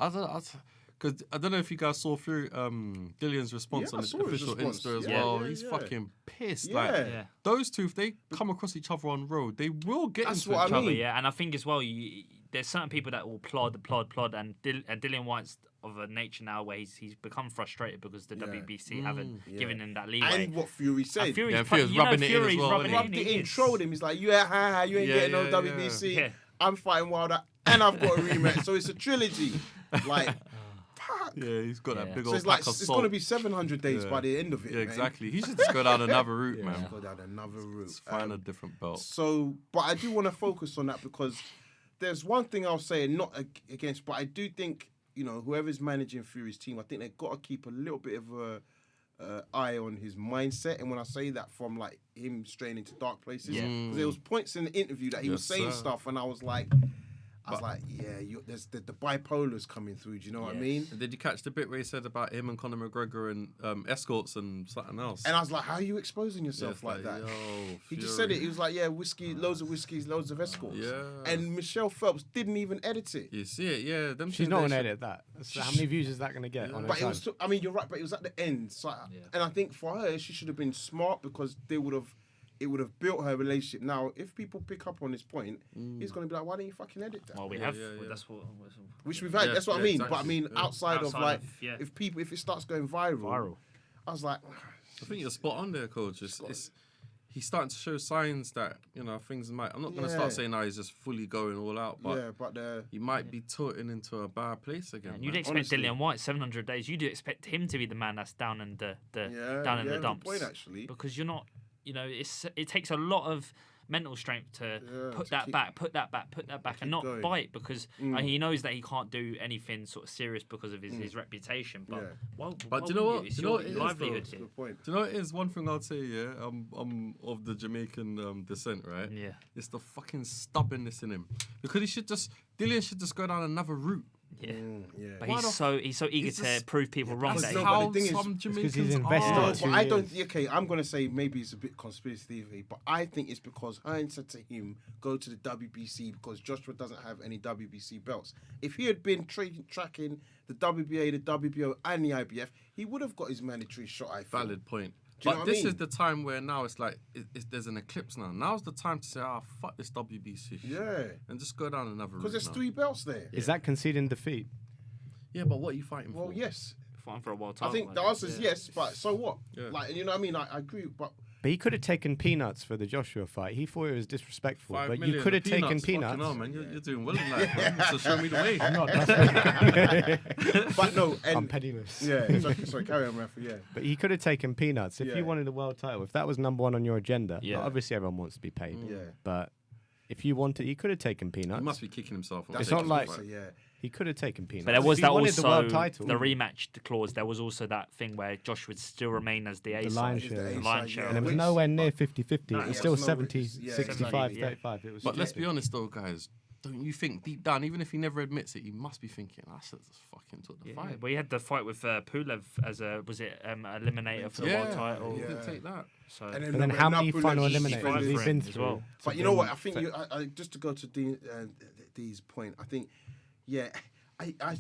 Because I don't know if you guys saw Fury, Dillian's response Yeah, on I his saw his official response. Insta as Yeah, well. yeah, He's yeah. fucking pissed. Yeah. Like Yeah. those two, if they come across each other on road, they will get That's into what each I other. mean. Yeah, and I think as well, there's certain people that will plod, and Dillian White's of a nature now where he's become frustrated because the WBC haven't given him that leeway. And what Fury said. And Fury's Yeah, Fury's rubbing it in as Fury's well, rubbing isn't he? Rubbed it it in. in, trolled him. He's like, you ain't Yeah, getting no yeah, WBC. yeah. I'm fighting Wilder, and I've got a rematch. So it's a trilogy. Like, fuck. Yeah, he's got Yeah. that big So old it's like pack of it's salt. going to be 700 days Yeah. by the end of it. Yeah, man. exactly. He should just go down another route, man. Go down another route. Let's find a different belt. So, but I do want to focus on that because there's one thing I'll say, not against, but I do think, you know, whoever's managing Fury's team, I think they've got to keep a little bit of a eye on his mindset. And when I say that, from like him straying into dark places, Yeah. 'Cause there was points in the interview that he was Yes, saying sir. stuff, and I was like, yeah, there's the bipolar's coming through. Do you know what I Yes. mean? Did you catch the bit where he said about him and Conor McGregor and escorts and something else? And I was like, how are you exposing Yeah, yourself it's like that? Yo, He just Fury. said it. He was like, yeah, whiskey, loads of whiskeys, loads of escorts. Yeah. And Michelle Phelps didn't even edit it. You see it, yeah. Them She's things not they going to should- edit that. So how many views is that going to get on her But it time? was, I mean, you're right, but it was at the end. So, Yeah. and I think for her, she should have been smart because it would have built her relationship. Now, if people pick up on this point, he's going to be like, why don't you fucking edit that? Well, we Yeah, have. yeah, yeah. That's what. Which we've had. Yeah, That's what I yeah, mean. But I exactly. mean, Yeah. outside of Outside like, of- yeah. if it starts going viral, I was like, I think you're spot on there, coach. He's starting to show signs that, you know, things might. I'm not going to Yeah. start saying now he's just fully going all out, but yeah, but he might be tilting into a bad place again. And you'd man. expect honestly. Dillian White 700 days. You do expect him to be the man that's down in the down in the good dumps. point, actually. Because you're not. You know, it takes a lot of mental strength to put to that keep- back, put that back, and keep not going. bite because he knows that he can't do anything sort of serious because of his reputation. But Yeah. why But why do you know wouldn't what? It's Do you know your what it is, livelihood though? here. Good point. Do you know what it is? One thing I'd say, yeah, I'm of the Jamaican descent, right? Yeah. It's the fucking stubbornness in him. Because Dillian should just go down another route. Yeah. Yeah. But Why he's the so eager it's to just- prove people wrong. That's That no, he, but how the thing is- some because Jamaicans he's invested are. No, it. but 2 I don't. years. Okay, I'm gonna say maybe it's a bit conspiracy theory, but I think it's because Hearn said to him, "Go to the WBC," because Joshua doesn't have any WBC belts. If he had been tracking the WBA, the WBO, and the IBF, he would have got his mandatory shot. I feel. Valid point. Do you But know what I this mean? is the time where now it's like there's an eclipse now. Now's the time to say, fuck this WBC. Yeah, And just go down another route. because there's now. 3 belts there. Is that conceding defeat? Yeah, but what are you fighting Well, for? yes. fighting for a world I title. think the answer is yes, but so what? Yeah. Like, you know what I mean? I agree, but But he could have taken peanuts for the Joshua fight. He thought it was disrespectful, 5 but million you could have taken Fucking peanuts. hell, man. You're doing well in life, man. So show me the way. but no, I'm and penniless. yeah. It's okay, sorry, carry on, Rafa. Yeah. But he could have taken peanuts if Yeah. you wanted a world title. If that was number 1 on your agenda, Yeah. obviously everyone wants to be paid. Yeah. But if you wanted, he could have taken He peanuts. must be kicking himself. That's It's what not I was like- gonna say, yeah. He could have taken peanuts. But there was if he that wanted also the world title. the rematch clause. There was also that thing where Josh would still remain as the A The side. lion It's the share. A The lion side, share. yeah. And it was Which- nowhere near 50-50. No, It was yeah, still it's no- 70, yeah, 65, yeah. 35. It was But let's be stupid. honest, though, guys. Don't you think deep down, even if he never admits it, he must be thinking, I should just fucking took the Yeah, fight. we had the fight with Pulev as a eliminator for the Yeah, world title. he Yeah. didn't take that. So And But then remember, how many Napoli final just eliminators defended has he his- been as through? well. But you know what? I think just to go to D's point, I think, yeah,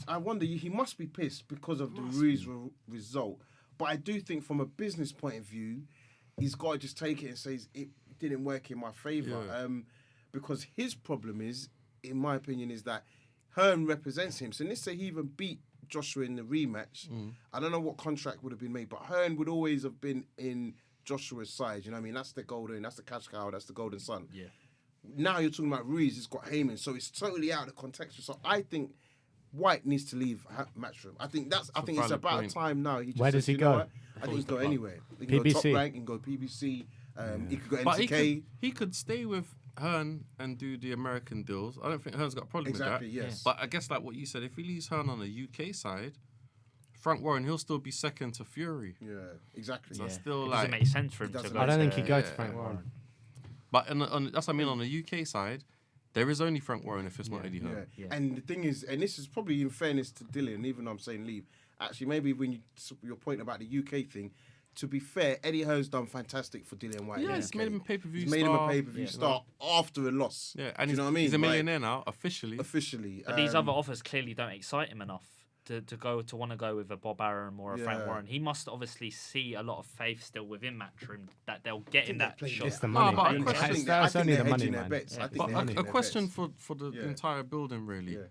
I wonder he must be pissed because of the Ruiz result. But I do think from a business point of view, he's got to just take it and say it didn't work in my favour. Yeah. Because his problem is, in my opinion, is that Hearn represents him. So let's say he even beat Joshua in the rematch. I don't know what contract would have been made, but Hearn would always have been in Joshua's side. You know what I mean? That's the cash cow, that's the golden son. Yeah. Now you're talking about Ruiz, he's got Heyman, so it's totally out of context. So I think White needs to leave Matchroom. I think it's valid about point. time now. He just Where says, does he "You know go?" what? I think he can go anywhere. He can go PBC. Top Rank, he can go PBC, he could go But NTK. he could stay with Hearn and do the American deals. I don't think Hearn's got a problem Exactly, with that. yes. But I guess like what you said, if he leaves Hearn on the UK side, Frank Warren, he'll still be second to Fury. Yeah, exactly. So Yeah. still it like, doesn't make sense for him It to doesn't go I don't to- think he'd go to Yeah. Frank Warren. but that's what I mean on the UK side, there is only Frank Warren if it's not Eddie Yeah. Hearn. Yeah. And the thing is, and this is probably in fairness to Dylan, even though I'm saying leave, actually maybe when your point about the UK thing, to be fair, Eddie Hearn's done fantastic for Dillian White. in Yeah, the he's UK. made him a pay-per-view He's made him a star. pay-per-view Yeah. star after a loss. Yeah, and Do you he's, know what I mean? he's a Like, millionaire now, officially. officially. But these other offers clearly don't excite him enough to want to go with a Bob Arum or a Frank Yeah. Warren. He must obviously see a lot of faith still within Matchroom that they'll get him they're that playing shot. It's the No, money. but a That's- question- I think that's only they're the money, hedging their man. bets. I Yeah. think But they're a hedging their question bets. for the Yeah. entire building, really. Yeah,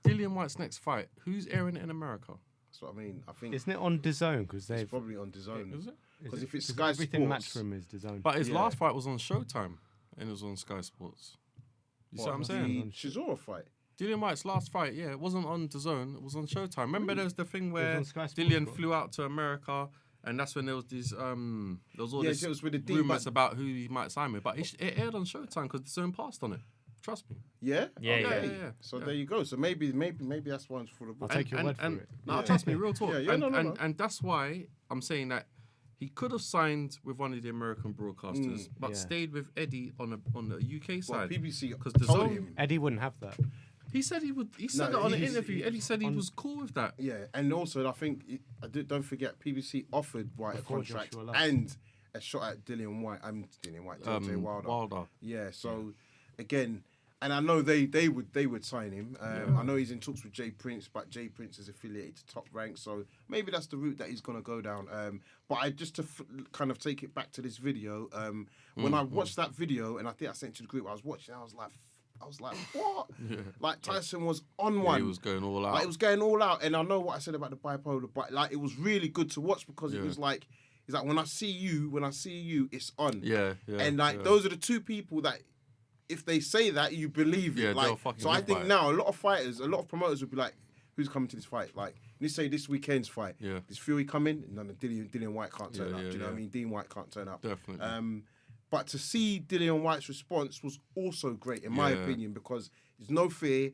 Dillian White's next fight, who's airing it in America? that's what I mean. I think Isn't it on DAZN? Because it's they've probably on DAZN. Is it? Because if it's 'cause Sky everything Sports, Matchroom is DAZN. But his Yeah. last fight was on Showtime, and it was on Sky Sports. You see what I'm saying? The Chisora fight. Dillian White's last fight, yeah, it wasn't on DAZN, it was on Showtime. Remember there was the thing was where on Sky Sports, Dillian bro. flew out to America, and that's when there was these, there was all Yeah, this it was with the deal, rumors but- about who he might sign with. But it aired on Showtime because DAZN passed on it. Trust me. Yeah. Yeah, Okay. yeah. So Yeah. there you go. So maybe that's one for the I'll book. take your word for it. No, Yeah. trust me, real talk. Yeah, yeah, no, no. And that's why I'm saying that he could have signed with one of the American broadcasters, but Yeah. stayed with Eddie on the UK Well, side. PBC 'Cause told DAZN him. Eddie wouldn't have that. He said he would. He said No, it on an he's- interview. Eddie said he was cool with that. Yeah, and also I think don't forget PBC offered White Before a contract Joshua left. and a shot at Dillian White. Deontay Wilder. Wilder. Yeah, so again, and I know they would sign him. I know he's in talks with Jay Prince, but Jay Prince is affiliated to Top Rank, so maybe that's the route that he's gonna go down. But I just to kind of take it back to this video. When I watched that video, and I think I sent it to the group, I was watching. I was like, what? Like Tyson was on Yeah, one. he was going all out. Like, it was going all out, and I know what I said about the bipolar, but like it was really good to watch because it Yeah. was like, it's like when I see you, it's on. Yeah, yeah. And like yeah. those are the two people that, if they say that, you believe it. Yeah, they'll Like, fucking so I live think by it. now a lot of fighters, a lot of promoters would be like, who's coming to this fight? Like, let's say this weekend's fight. Yeah. Is Fury coming? No, Dillian White can't turn Yeah, up. yeah, Do you know what I yeah. mean? Dean White can't turn up. Definitely. But to see Dillian White's response was also great, in my Yeah. opinion, because there's no fear.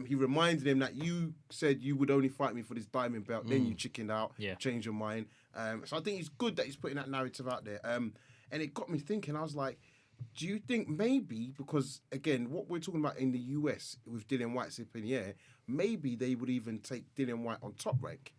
He reminded him that you said you would only fight me for this diamond belt, then you chickened out, Yeah. changed your mind. So I think it's good that he's putting that narrative out there. And it got me thinking, I was like, do you think maybe, because again, what we're talking about in the US with Dillian White zipping, yeah, maybe they would even take Dillian White on Top Rank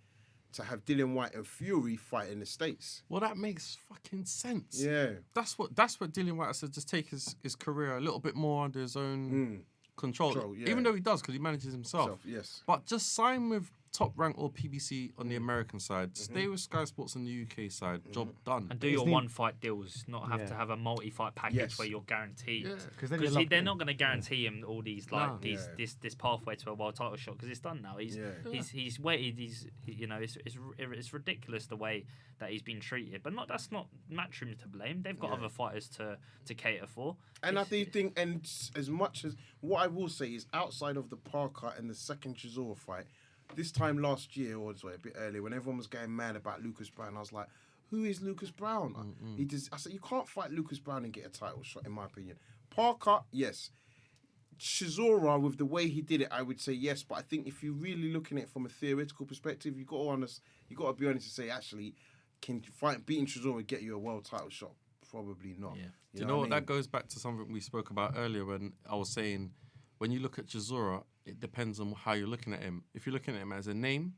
to have Dillian White and Fury fight in the States. Well, that makes fucking sense. Yeah. That's what Dillian White said. Just take his career a little bit more under his own control. Control, yeah. Even though he does, because he manages himself. Yes. But just sign with Top Rank or PBC on the American side. Stay with Sky Sports on the UK side. Job done. And do your one-fight deals, not have to have a multi-fight package Yes. where you're guaranteed. Yeah. Because They're not going to guarantee him all these No. this pathway to a world title shot because it's done now. He's waited. It's ridiculous the way that he's been treated. But that's not Matchroom to blame. They've got other fighters to cater for. And I do think, and as much as what I will say is, outside of the Parker and the second Chisora fight, this time last year, or sorry, a bit earlier, when everyone was getting mad about Lucas Brown, I was like, who is Lucas Brown? I said, you can't fight Lucas Brown and get a title shot, in my opinion. Parker, yes. Chisora, with the way he did it, I would say yes. But I think if you're really looking at it from a theoretical perspective, you got to be honest and say, actually, can beating Chisora get you a world title shot? Probably not. Yeah. Do you know what? That goes back to something we spoke about earlier when I was saying, when you look at Chisora, it depends on how you're looking at him. If you're looking at him as a name,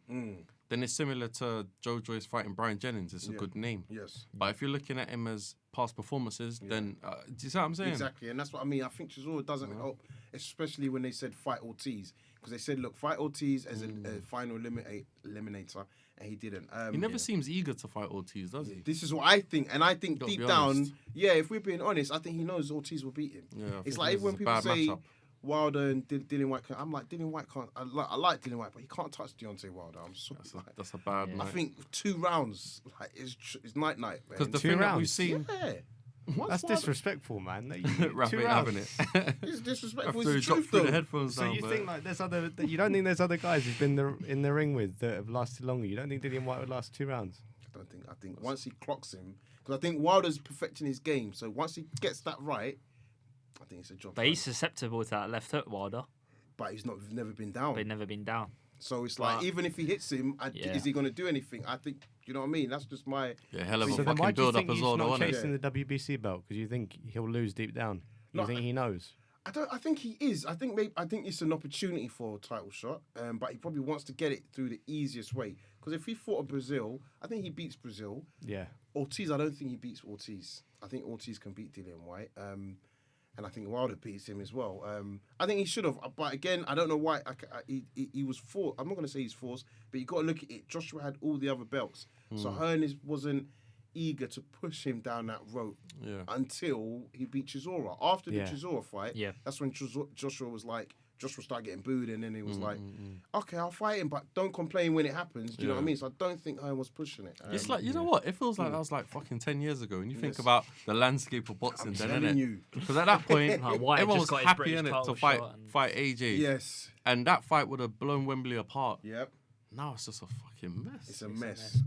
then it's similar to Joe Joyce fighting Brian Jennings. It's a good name. Yes. But if you're looking at him as past performances, then do you see what I'm saying? Exactly, and that's what I mean. I think Chisora doesn't help, especially when they said fight Ortiz, because they said, look, fight Ortiz as a final eliminator, and he didn't. He never seems eager to fight Ortiz, does he? This is what I think, and I think Gotta deep be down, honest. if we're being honest, I think he knows Ortiz will beat him. Yeah, I It's think like this when is a people bad say matchup. Wilder and Dillian White, I'm like, Dillian White can't. I like Dillian White, but he can't touch Deontay Wilder. I'm sorry. That's a bad I night. think 2 rounds, like, is night, man. Because the 2 thing that we've rounds? seen, Yeah. Once That's Wilder- disrespectful, man. Rap 2 ain't having rounds. it. It's disrespectful. After he It's the dropped truth, through the though. headphones So down, you but- think like there's other? You don't think there's other guys who've been in the ring with that have lasted longer? You don't think Dillian White would last 2 rounds? I think once he clocks him, because I think Wilder's perfecting his game. So once he gets that right, I think it's a job. But he's susceptible to that left hook, Wilder. But he's never been down. But he's never been down. So it's like, But- even if he hits him, is he going to do anything? I think, you know what I mean? That's just my... Yeah, hell of a So then why fucking do you build up think as he's well, not though, isn't it? chasing the WBC belt? Because you think he'll lose deep down. You think he knows? I think he is. I think it's an opportunity for a title shot, but he probably wants to get it through the easiest way. Because if he fought a Brazil, I think he beats Brazil. Yeah. Ortiz, I don't think he beats Ortiz. I think Ortiz can beat Dillian White. And I think Wilder beats him as well. I think he should have. But again, I don't know why. He was forced. I'm not going to say he's forced, but you got to look at it. Joshua had all the other belts. So Hearn wasn't eager to push him down that road until he beat Chisora. After the Chisora fight, that's when Joshua was like, Joshua started getting booed, and then he was like, okay, I'll fight him, but don't complain when it happens. Do you know what I mean? So I don't think Hearn was pushing it. It's like, you know what? It feels like that was like fucking 10 years ago. And you think about the landscape of boxing then, telling innit? you. Because at that point, Like, White everyone just was got his happy British in it title to fight shot and- AJ. Yes. And that fight would have blown Wembley apart. Yep. Now it's just a fucking mess. It's a mess.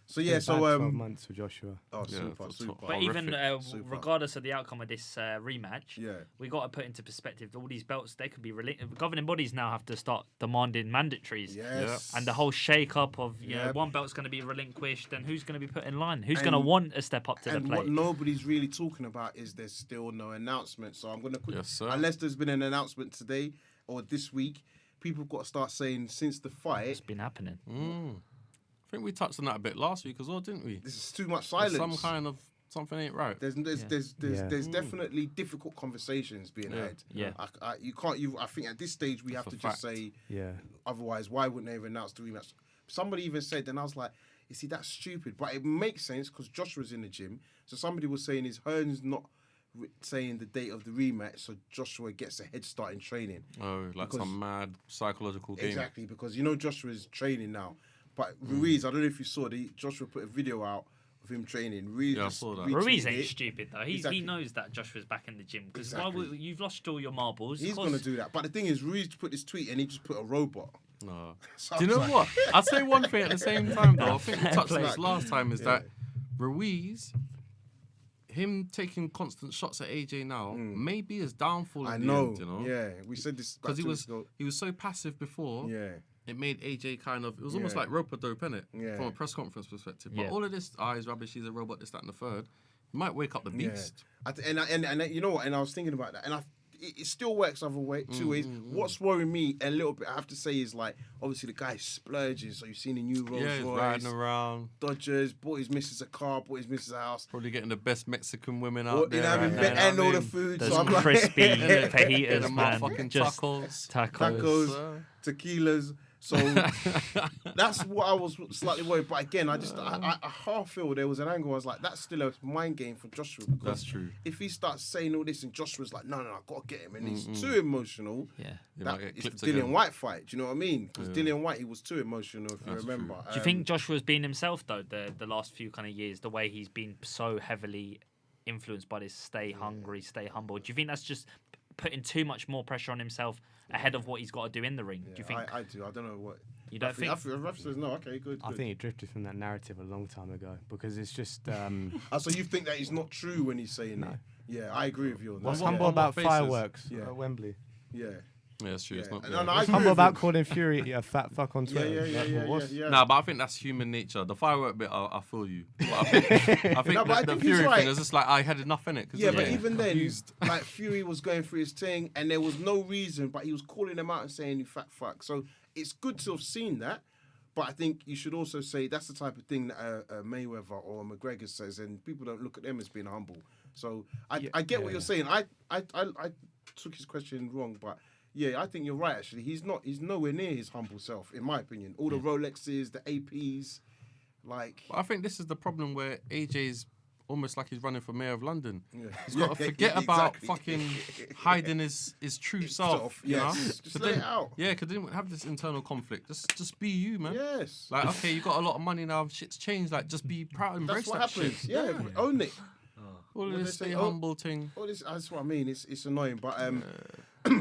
So yeah, Bad so 12 months for Joshua. oh, Yeah, super, for super. top. But even Super. regardless of the outcome of this rematch, we got to put into perspective all these belts. They could be governing bodies now have to start demanding mandatories. Yes. And the whole shake-up of Yep. one belt's going to be relinquished, and who's going to be put in line? Who's going to want a step up to the And plate? what nobody's really talking about is there's still no announcement. So I'm going to Yes, sir. unless there's been an announcement today or this week, people have got to start saying since the fight, It's been happening. I think we touched on that a bit last week as well, didn't we? this is too much There's silence. some kind of something ain't right. There's definitely difficult conversations being had. Yeah. I think at this stage we have a to just fact. say, Yeah. otherwise why wouldn't they have announced the rematch? Somebody even said, and I was like, you see, that's stupid, but it makes sense because Joshua's in the gym. So somebody was saying is Hearn's not saying the date of the rematch, so Joshua gets a head start in training. Oh, like Because- some mad psychological game. Exactly, because you know Joshua's training now. But Ruiz, I don't know if you saw, Joshua put a video out of him training. Ruiz, Yeah, I just saw that. retweeted Ruiz ain't it. stupid though. Exactly. He knows that Joshua's back in the gym because Exactly. you've lost all your marbles. He's Of course- going to do that. But the thing is, Ruiz put this tweet and he just put a robot. No. So Do you I know was what? I'd say one thing at the same time, though. I think we touched on this play. last time is that Ruiz, him taking constant shots at AJ now, may be his downfall in I the know. end, you know? Yeah, we said this Because about 2 weeks ago. he was so passive before. Yeah. It made AJ kind of, it was almost Yeah. like rope a dope, innit? Yeah. From a press conference perspective. But Yeah. all of this, he's rubbish, he's a robot, this, that, and the third, he might wake up the beast. And you know what? And I was thinking about that. And it still works other way, two ways. What's worrying me a little bit, I have to say, is like obviously the guy's splurging. So you've seen the new Rolls Yeah, he's Royce, riding around, Dodgers, bought his missus a car, bought his missus a house. probably getting the best Mexican women Or, out you there. know, having right now, and you all know the food. Those So I'm like, crispy Getting fajitas, them man. motherfucking Just tacos. tacos, tequilas. So that's what I was slightly worried. But again, I half feel there was an angle. I was like, that's still a mind game for Joshua. Because That's true. if he starts saying all this and Joshua's like, no, I got to get him, and he's too emotional. Yeah. You That might get it's clipped the Dillian again. White fight. Do you know what I mean? Because Dillian White, he was too emotional. If you That's remember. true. Do you think Joshua's been himself though the last few kind of years? The way he's been so heavily influenced by this stay hungry, stay humble. Do you think that's just putting too much more pressure on himself ahead of what he's got to do in the ring? Do you think? I do. I don't know what. You don't think? I feel ref says no. Okay, good. I think he drifted from that narrative a long time ago because it's just. So you think that he's not true when he's saying that? Yeah, I agree with you on that. What's yeah. humble about basis? fireworks Yeah. at Wembley? Yeah. Yeah, it's true. It's Yeah. not. No, yeah. no, I agree Humble with about you. calling Fury a fat fuck on Twitter. Yeah. Nah, but I think that's human nature. The firework bit, I feel you. But I think, No, but I the think he's Fury right. thing is just like I had enough in it. Yeah, but even then, like Fury was going through his thing, and there was no reason, but he was calling them out and saying "you fat fuck." So it's good to have seen that, but I think you should also say that's the type of thing that Mayweather or McGregor says, and people don't look at them as being humble. So I get what you're saying. I took his question wrong, but. Yeah, I think you're right. Actually, he's nowhere near his humble self, in my opinion. All the Rolexes, the APs, like. But I think this is the problem where AJ's almost like he's running for mayor of London. Yeah. He's got to forget Yeah, about exactly. fucking hiding his true self. You know? Yes, just So let then- it out. Yeah, because then have this internal conflict. Just be you, man. Yes. Like, okay, you got a lot of money now. Shit's changed. Like, just be proud. Embrace That's what that happens. shit. Yeah, own it. All What of they this say, stay oh, humble thing. Oh, that's what I mean. It's annoying, but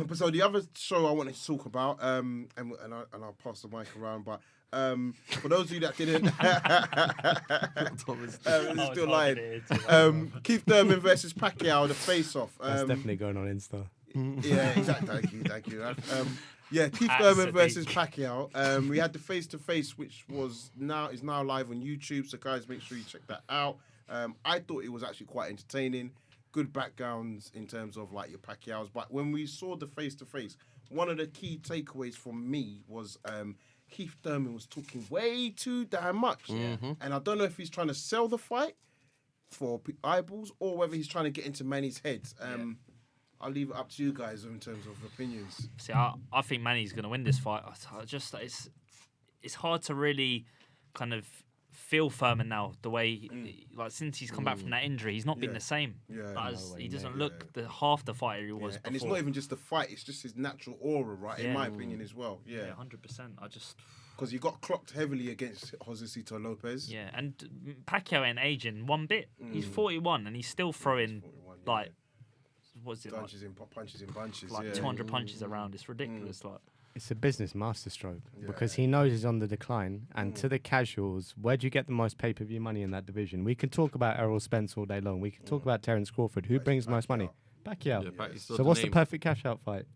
but so the other show I wanted to talk about, and I'll pass the mic around, but for those of you that didn't, it's still lying. Keith Thurman versus Pacquiao, the face-off. That's definitely going on Insta. Yeah, exactly. Thank you. Yeah, Keith At Thurman Sadiq. versus Pacquiao. We had the face-to-face, which is now live on YouTube. So guys, make sure you check that out. I thought it was actually quite entertaining. Good backgrounds in terms of like your Pacquiaos. But when we saw the face-to-face, one of the key takeaways from me was Keith Thurman was talking way too damn much. And I don't know if he's trying to sell the fight for eyeballs or whether he's trying to get into Manny's head. I'll leave it up to you guys in terms of opinions. See, I think Manny's going to win this fight. It's hard to really kind of feel Thurman now. The way, like, since he's come back from that injury, he's not been Yeah. the same. Yeah. Like, No he doesn't look half the fighter he was before. And it's not even just the fight; it's just his natural aura, right? In Yeah. my opinion, as well. Yeah, 100%. because he got clocked heavily against Josecito Lopez. Yeah, and Pacquiao ain't aging one bit. He's 41 and he's still throwing 41, yeah. like, what's it like? Punches in bunches. Like yeah. 200 punches around. It's ridiculous. Like, It's a business masterstroke Yeah. because he knows he's on the decline. And to the casuals, where do you get the most pay-per-view money in that division? We can talk about Errol Spence all day long. We can talk about Terence Crawford. Who brings most money? Pacquiao. Yeah, Pacquiao's still So what's the name. perfect cash-out fight?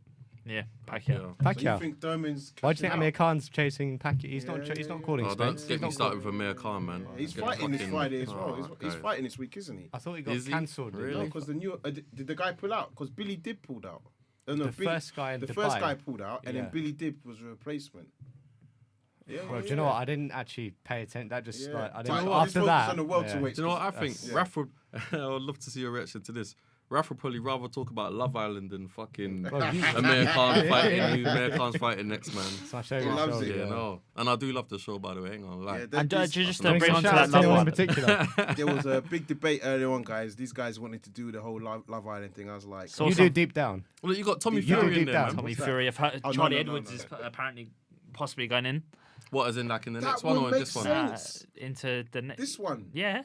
yeah, Pacquiao. Yeah. So you Pacquiao. think Thurman's? Why do you think cashing Amir out? Khan's chasing Pacquiao? He's not. Yeah, He's not yeah, calling Oh, Spence. don't get me started with Amir Khan, man. He's Get fighting this fucking- Friday as well. Oh, He's okay. fighting this week, isn't he? I thought he got Is he? cancelled. didn't Really? No, he? because the new did the guy pull out? Because Billy Dib pulled out. No, The first guy in the Dubai. first guy pulled out, and Yeah. then Billy Dib was a replacement. Yeah, Well, do you know what? I didn't actually pay attention. That just like I So didn't. I- After he's that, focused on the welterweights. Do you know what I think? Yeah. Raf would. I would love to see your reaction to this. Raf would probably rather talk about Love Island than fucking Well, you- Amir Khan fighting. Who Amir Khan's fighting next, man. It's my favorite He loves show, it, Yeah, no. And I do love the show, by the way. Ain't gonna lie. Yeah, And this- just to Thanks, bring Shout on to out that to Love anyone in Island. particular. there was a big debate earlier on, guys. These guys wanted to do the whole Love Island thing. I was like, So You some- do deep down. Well, you got Tommy You do Fury in deep there, down. man. Tommy What's that? Fury. no, Charlie no, Edwards no. is apparently possibly going in What, as in like in the That next one would or in make this one? sense. into the next. this one. Yeah,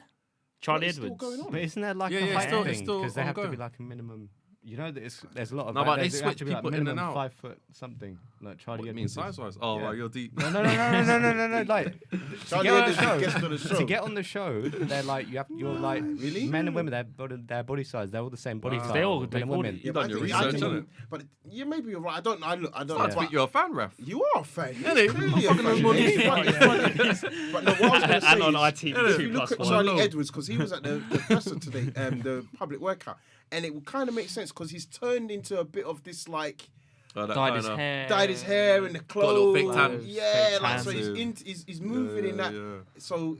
Charlie It's still Edwards. going on. But isn't there like Yeah, a yeah, height still- thing? it's still Because they have to be ongoing. like a minimum. You know that there's a lot of. No, like, but they there's- have switch to be like people in and minimum out. 5 foot something. Like Charlie What do you mean, Edwards is. size-wise? Oh, Yeah. right, you're deep. No. Like to Charlie get on the Edwards show. gets to the show. To get on the show, they're like you're like Really? men and women. Their body size. They're all the same body Wow. size. They all- men they've and all- women. You but done your I research, think- innit? But yeah, maybe you're right. I don't know. I don't. I but think you're a fan, Raf. you are a fan. Innit? You're clearly a I'm fucking fan. on It's funny, it's funny. But no, what I was going to say And on is, ITV2 if you look at plus Charlie one. Edwards, because he was at the presser today, the public workout, and it would kind of make sense because he's turned into a bit of this like. Like that Dyed his kinda- hair. Dyed his hair and the Got a little clothes. fake tan. Yeah, Fake like so tan. he's moving in that. yeah. So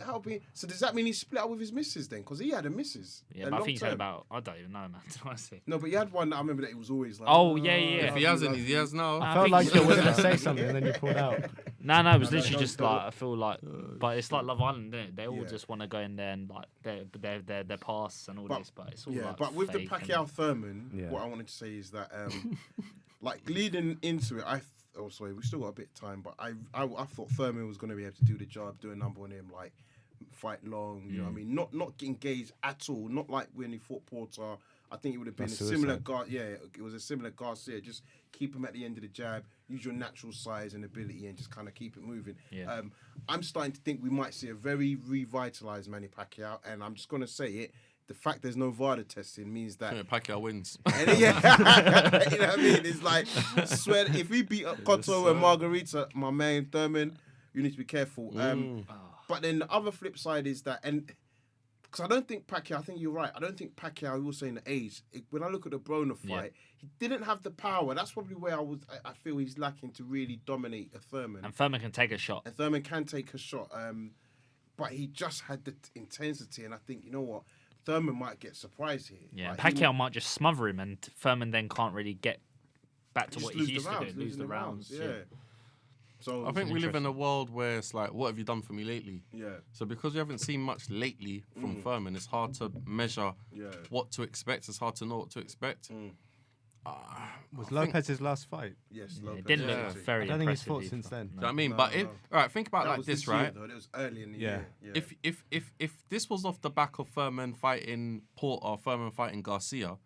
so does that mean he split up with his missus then? Because he had a missus. Yeah, a but I long think he's had term. about. I don't even know, man. Honestly. No, but he had one that I remember that he was always like. Oh, yeah, yeah, yeah. If he hasn't, he has now. I I felt think like so. you were going to say something and then you pulled out. No, it was No, literally don't just do it. like I feel like, but it's like Love Island, isn't it? They all Yeah. just want to go in there and like their pasts and all But- this, but it's all Yeah, like but with the fake Pacquiao and- Thurman, Yeah. what I wanted to say is that, like leading into it, oh sorry, we still got a bit of time, but I thought Thurman was going to be able to do the job, do a number on him, like fight long. You know what I mean? Not get engaged at all. Not like when he fought Porter. I think it would have been That's a similar suicide. it was a similar Garcia. Just keep him at the end of the jab, use your natural size and ability, and just kind of keep it moving. Yeah. I'm starting to think we might see a very revitalized Manny Pacquiao, and I'm just going to say it. The fact there's no VADA testing means that. Yeah, Pacquiao wins. And yeah, you know what I mean? It's like, swear, if he beat up Cotto and Margarita, my man Thurman, you need to be careful. But then the other flip side is that, and because I don't think Pacquiao, I think you're right, I don't think Pacquiao, you were saying the age, when I look at the Broner fight, he didn't have the power. That's probably where I feel he's lacking to really dominate a Thurman. And Thurman can take a shot. And Thurman can take a shot, but he just had the intensity, and I think, you know what, Thurman might get surprised here. Yeah, Like, he Pacquiao might just smother him, and Thurman then can't really get back to just what lose he the used to rounds, do, lose losing the rounds. Yeah. So I think we live in a world where it's like, what have you done for me lately? Yeah. So because we haven't seen much lately from Thurman, it's hard to measure Yeah. what to expect. It's hard to know what to expect. Was Lopez's last fight? Yes, Yeah, Lopez. it didn't yeah. look very I don't think he's impressive fought either. since then. Do you know what I mean? No, But no. all right, think about it That like was this, year, right? though. That was early in the Yeah. year. Yeah. If this was off the back of Thurman fighting Porter, Thurman fighting Garcia,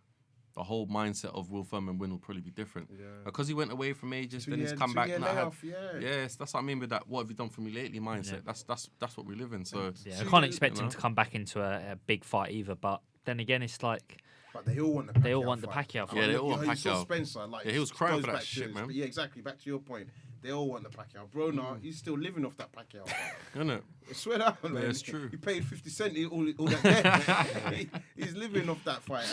the whole mindset of will Thurman win will probably be different. Yeah. Because he went away from ages, then he's Two-year- come back. two-year and I had- layoff, yeah. Yes, that's what I mean with that. What have you done for me lately mindset? Yeah. That's what we live in. So Yeah, So I can't you- expect you him know. to come back into a big fight either. But then again, it's like But they all want the Pacquiao They all want the fight. Pacquiao I fight. Yeah, they mean, all want you saw Pacquiao. Spencer, like, Yeah, he was crying goes for that back to shit, his- man. But yeah, exactly. Back to your point. They all want the Pacquiao. Broner, he's still living off that Pacquiao fight. isn't it? I swear down, man. it's true. He paid 50 cent all that. He's living off that fight.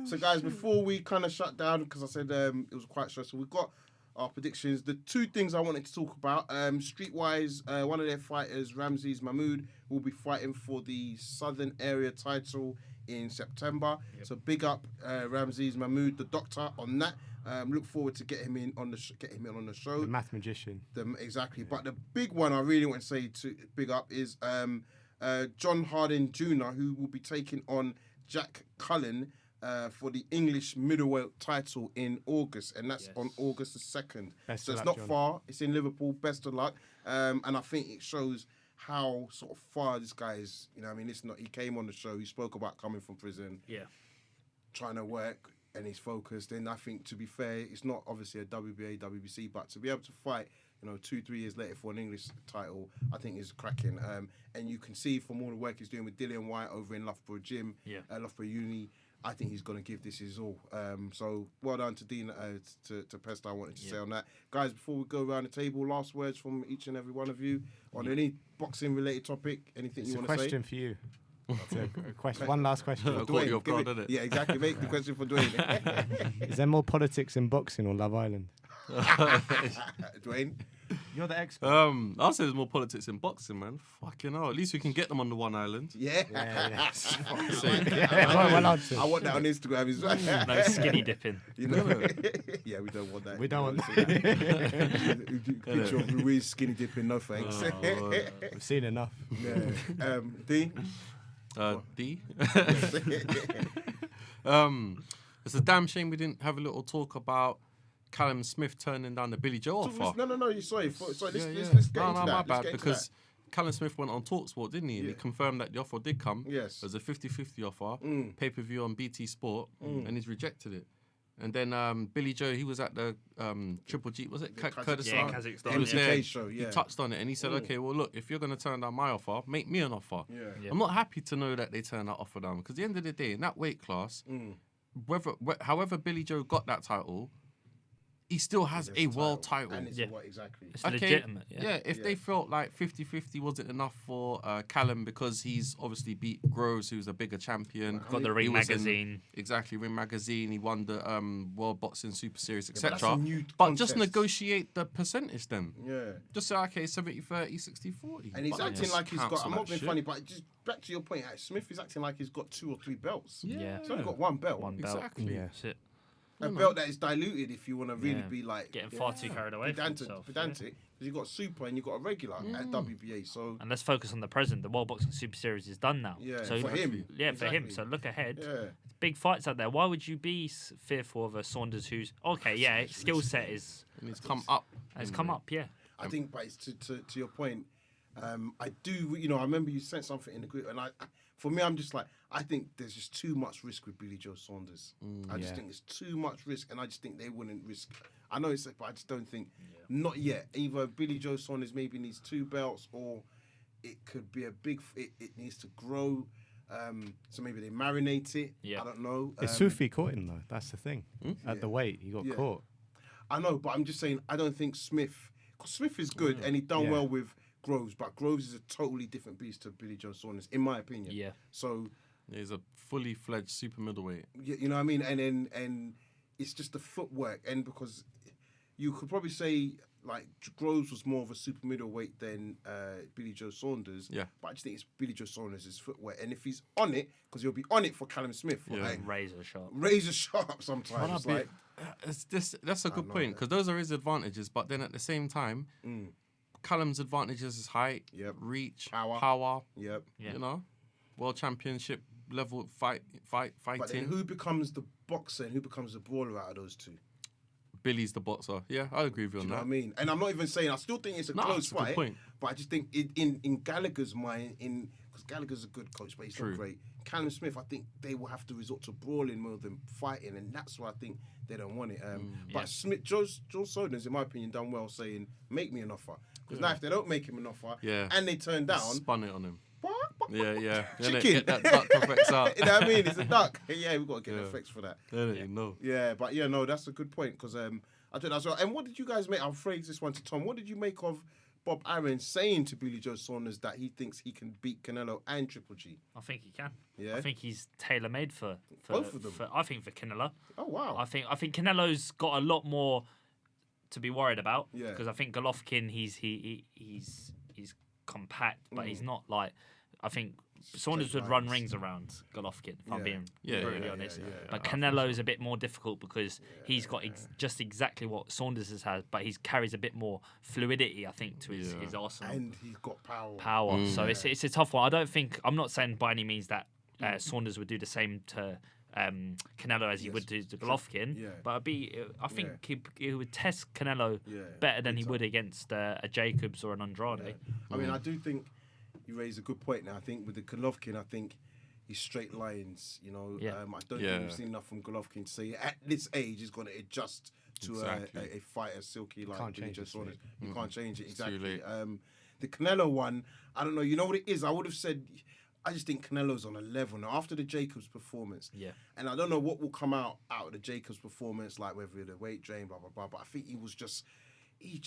So, guys, before we kind of shut down, because I said it was quite stressful, we've got our predictions. The two things I wanted to talk about, streetwise, one of their fighters, Ramses Mahmoud, will be fighting for the Southern Area title in September. So big up Ramses Mahmoud, the doctor, on that. Look forward to get him in on the show. The math magician. Exactly. But the big one I really want to say to big up is John Harding Jr., who will be taking on Jack Cullen for the English middleweight title in August, and that's on August the 2nd. Best So of it's luck, not John. far. It's in Liverpool. Best of luck. And I think it shows how sort of far this guy is. You know, what I mean, it's not. He came on the show. He spoke about coming from prison, trying to work, and he's focused. And I think, to be fair, it's not obviously a WBA, WBC, but to be able to fight, 2-3 years later for an English title, I think is cracking. And you can see from all the work he's doing with Dillian White over in Loughborough Gym, Loughborough Uni, I think he's going to give this his all. So well done to Dean, to Pesta, I wanted to say on that. Guys, before we go around the table, last words from each and every one of you on any boxing-related topic, anything It's you a want to say? question for you. It's a question. One last question. I caught you off give guard, it- didn't it? Yeah, exactly. Make the question for Dwayne. Is there more politics in boxing or Love Island? Dwayne? You're the expert. I'll say there's more politics in boxing, man. Fucking hell. At least we can get them on the one island. Yeah. well answered. I want that on Instagram as well. no skinny dipping. You know? Yeah, we don't want that. We don't want that. Picture of Ruiz skinny dipping, no thanks. We've seen enough. Yeah. D? D. It's a damn shame we didn't have a little talk about Callum Smith turning down the Billy Joe offer. No, you're sorry. Let's get No, into that. my Let's bad. get into Because Callum Smith went on TalkSport, didn't he? And he Yeah. confirmed that the offer did come. Yes. It was a 50-50 offer, pay-per-view on BT Sport, and he's rejected it. And then Billy Joe, he was at the Triple G, was it? Kurdistan? Yeah, Kazakhstan, He was yeah. there. MGK show, yeah. He touched on it and he said, okay, well, look, if you're going to turn down my offer, make me an offer. Yeah. I'm not happy to know that they turned that offer down because at the end of the day, in that weight class, however Billy Joe got that title, he still has There's a world title. And it's Yeah. what exactly? It's legitimate. Yeah. If they felt like 50-50 wasn't enough for Callum because he's obviously beat Groves, who's a bigger champion. Got the He Ring was in- magazine. Exactly, Ring Magazine. He won the World Boxing Super Series, but that's etc. a new But just contest. negotiate the percentage then. Yeah. Just say, okay, 70-30, 60-40. And he's But don't acting just like he's cancel got. I'm that not being shit. funny, but just back to your point, Smith is acting like he's got 2 or 3 belts. Yeah. He's only got 1 belt. One belt. Exactly. Yeah. That's it. A belt that is diluted if you want to really Yeah. be like Getting far too carried away from himself. pedantic, because you got super and you got a regular at WBA. So And let's focus on the present. The World Boxing Super Series is done now. Yeah, so for him. Yeah, for him. Exactly. So look ahead. yeah, Big fights out there. Why would you be fearful of a Saunders who's okay? Yeah, skill set is And he's come up. has come up. Yeah. I think, but it's to your point. I do, I remember you sent something in the group, and for me, I'm just like, I think there's just too much risk with Billy Joe Saunders. I just Yeah. think there's too much risk, and I just think they wouldn't risk. I know it's, but I just don't think, not yet. Either Billy Joe Saunders maybe needs 2 belts, or it could be a big. It needs to grow. So maybe they marinate it. Yeah. I don't know. Sufi caught him though. That's the thing. At the weight, he got Yeah. caught. I know, but I'm just saying, I don't think Smith. Cause Smith is good, and he done Yeah. well with Groves, but Groves is a totally different beast to Billy Joe Saunders, in my opinion. Yeah. So He's a fully fledged super middleweight. you know what I mean, and it's just the footwork, and because you could probably say like Groves was more of a super middleweight than Billy Joe Saunders. Yeah. But I just think it's Billy Joe Saunders' footwork, and if he's on it, because he'll be on it for Callum Smith, Yeah. like Razor sharp. razor sharp sometimes. Well, Like, That's a good know point that. because those are his advantages. But then at the same time, Callum's advantages is height, Yep. reach, Power. power. yep. Yeah. You know, world championship level But then fighting. who becomes the boxer and who becomes the brawler out of those two? Billy's the boxer. Yeah, I agree with you Do on you know what that. I mean? And I'm not even saying, I still think it's a Nah, close it's a good fight. point. But I just think in Gallagher's mind, because Gallagher's a good coach, but he's True. not great. Callum Smith, I think they will have to resort to brawling more than fighting, and that's why I think they don't want it. But Yeah. Smith, Joe Saunders, in my opinion, done well saying, make me an offer. Because now if they don't make him an offer Yeah. and they turn down, Spun it on him. what? Yeah. Chicken. Get that duck effects out. You know what I mean? It's a duck. Yeah, we've got to get Yeah. effects for that. You know. Yeah, but yeah, no, that's a good point because I think that's right. And what did you guys make? I'll phrase this one to Tom. What did you make of Bob Arum saying to Billy Joe Saunders that he thinks he can beat Canelo and Triple G? I think he can. Yeah? I think he's tailor made for Both of them. I think for Canelo. Oh wow! I think Canelo's got a lot more to be worried about. Yeah. Because I think Golovkin he's compact, but he's not like. I think Saunders would run lines. rings around Golovkin. If I'm Yeah. being Yeah, brutally yeah, honest. yeah, yeah. But Canelo's a bit more difficult because he's got just exactly what Saunders has had, but he carries a bit more fluidity, I think, to his arsenal. And he's got power. Power. So it's a tough one. I'm not saying by any means that Saunders would do the same to Canelo as he would do to Golovkin. Yeah. But I think he would test Canelo Yeah, better than big he time. would against a Jacobs or an Andrade. I mean, I do think you raise a good point now. I think with the Golovkin, I think his straight lines, Yeah. I don't Yeah. think we've seen enough from Golovkin to say at this age he's going to adjust to Exactly. a fighter silky like can't Billy change Joe it, Saunders. You can't change it, It's too exactly. late. The Canelo one, I don't know. You know what it is? I would have said, I just think Canelo's on a level now after the Jacobs performance. Yeah. And I don't know what will come out of the Jacobs performance, like whether the weight drain, blah blah blah. But I think he was just, he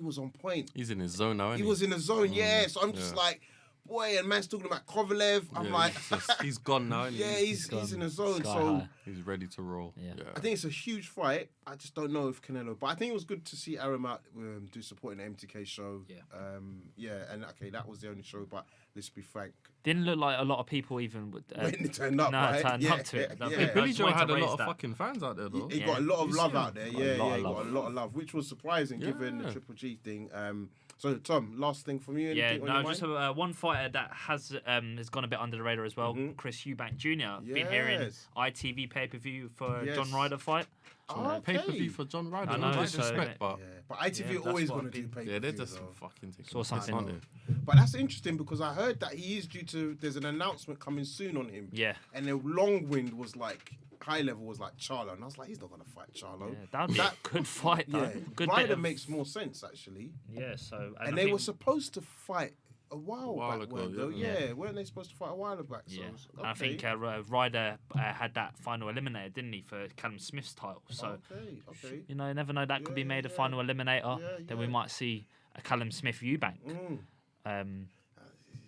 was on point. He's in his zone now, He isn't was in the zone, yeah. So I'm just Yeah. like, boy, and man's talking about Kovalev. I'm like, he's gone now. Isn't yeah, he? he's in the zone. Sky So high. He's ready to roll. Yeah. I think it's a huge fight. I just don't know if Canelo, but I think it was good to see Arum out do supporting the MTK show. Yeah. And okay, that was the only show. But let's be frank, Didn't look like a lot of people even would. when they turned up, no, right? turned yeah, up to it. No, yeah. people- Billy just Joe wanted to had a raise lot of that. fucking fans out there, though. He Yeah. got a lot of You love see out him? there. Got a Yeah, lot yeah, of he got love. a lot of love, which was surprising given the Yeah. Triple G thing. So Tom, last thing from you. Yeah, Anything on no, your just mind? one fighter that has gone a bit under the radar as well. Chris Eubank Jr. Been hearing Yes. ITV pay per view for Yes. John Ryder fight. Oh, Pay per okay. view for John Ryder. I No know, disrespect, so- but Yeah, but ITV Yeah, are always that's what going to I've do been- pay. yeah, they're just fucking taking Saw the piss, something. aren't they? But that's interesting because I heard that he is due to. There's an announcement coming soon on him. Yeah. And the long wind was like high level was like Charlo, and I was like, he's not going to fight Charlo. Yeah, that would be a good fight though. Yeah, Good bit Ryder of- makes more sense actually. Yeah, so And I they think- were supposed to fight a while back. ago, Weren't they? yeah. Yeah, weren't they supposed to fight a while back? So, Yeah, okay. I think Ryder had that final eliminator, didn't he, for Callum Smith's title? So Okay. you know, you never know, that could be Yeah, made a yeah. final eliminator. Yeah, Then we yeah. might see a Callum Smith Eubank. Mm.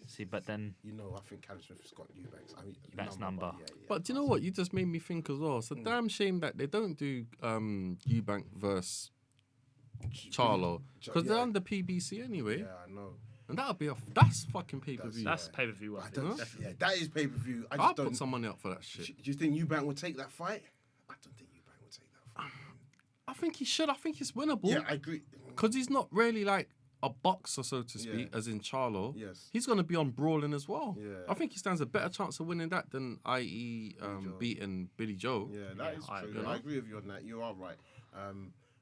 See, but then You know, I think Callum Smith has got Eubanks. I mean, Eubanks number. Yeah, yeah. But do you know what? You just made me think as well. It's a damn shame that they don't do Eubank versus Charlo because they're yeah. under PBC anyway, Yeah, I know. and that's fucking pay per view. that's pay per view. I don't, yeah, that is pay per view. I I'll just don't. put some money up for that shit. Do you think Eubank will take that fight? I don't think Eubank will take that fight. I think he should. I think it's winnable. Yeah, I agree. Because he's not really like a boxer, so to speak, Yeah. as in Charlo. Yes. He's going to be on brawling as well. Yeah. I think he stands a better chance of winning that than, i.e., beating Billy Joe. Yeah, that is I true. agree. I agree with you on that. You are right.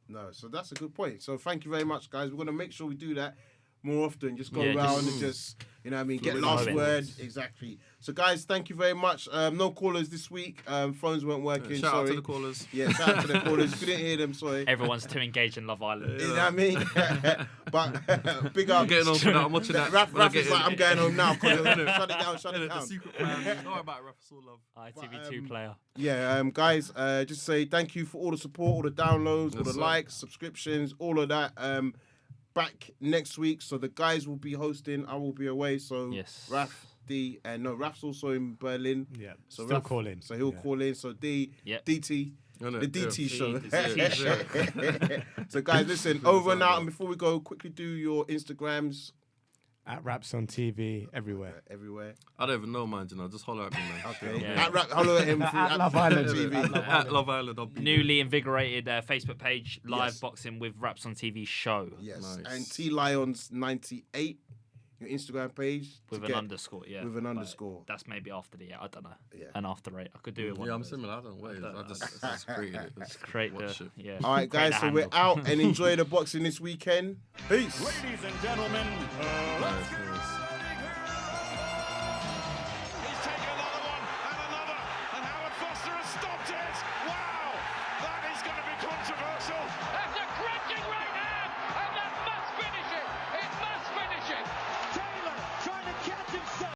No, so that's a good point. So thank you very much, guys. We're going to make sure we do that more often. Just go Yeah, around just- and just, you know what I mean, get Flip last it. word. Exactly. So, guys, thank you very much. No callers this week. Phones weren't working. Shout sorry. out to the callers. Yeah, shout out to the callers. If you didn't hear them, sorry. Everyone's too engaged in Love Island. You know what I mean? But big up. I'm getting on for that. I'm watching that. Raf When I is get like, in. I'm going home now. Shut it The down. secret plan. Don't worry about it, Ref. It's all love. ITV2 player. Yeah, guys, just say thank you for all the support, all the downloads, all Yes, the sir. likes, subscriptions, all of that. Back next week, so the guys will be hosting. I will be away. So Yes. Raf, D, and no, Raf's also in Berlin. Yeah, So still Raf, calling. So he'll Yeah. call in. So D, Yep. DT. Innit? The DT show. DT So guys, listen, over and out. And before we go, quickly do your Instagrams At Raps on TV everywhere. everywhere. I don't even know mine, you know. Just holler at me, man. Okay. Yeah. At Rap, hello at him. At Love Island TV. At Love Island, I'll be Newly invigorated Facebook page, live Yes. boxing with Raps on TV show Yes. Nice. And T Lions 98, your Instagram page with to an get- underscore. Yeah, with an But underscore. That's maybe after the I don't know. Yeah. An after eight. I could do it. Yeah, I'm similar. I don't know what it is. I just created it. Just Create watch the it. yeah. All right, create guys. the So we're handle. out and enjoy the boxing this weekend. Peace. Ladies and gentlemen, let's Nice, nice. He's taken another one and another, and Howard Foster has stopped it. Wow, that is going to be controversial. That's a crunching right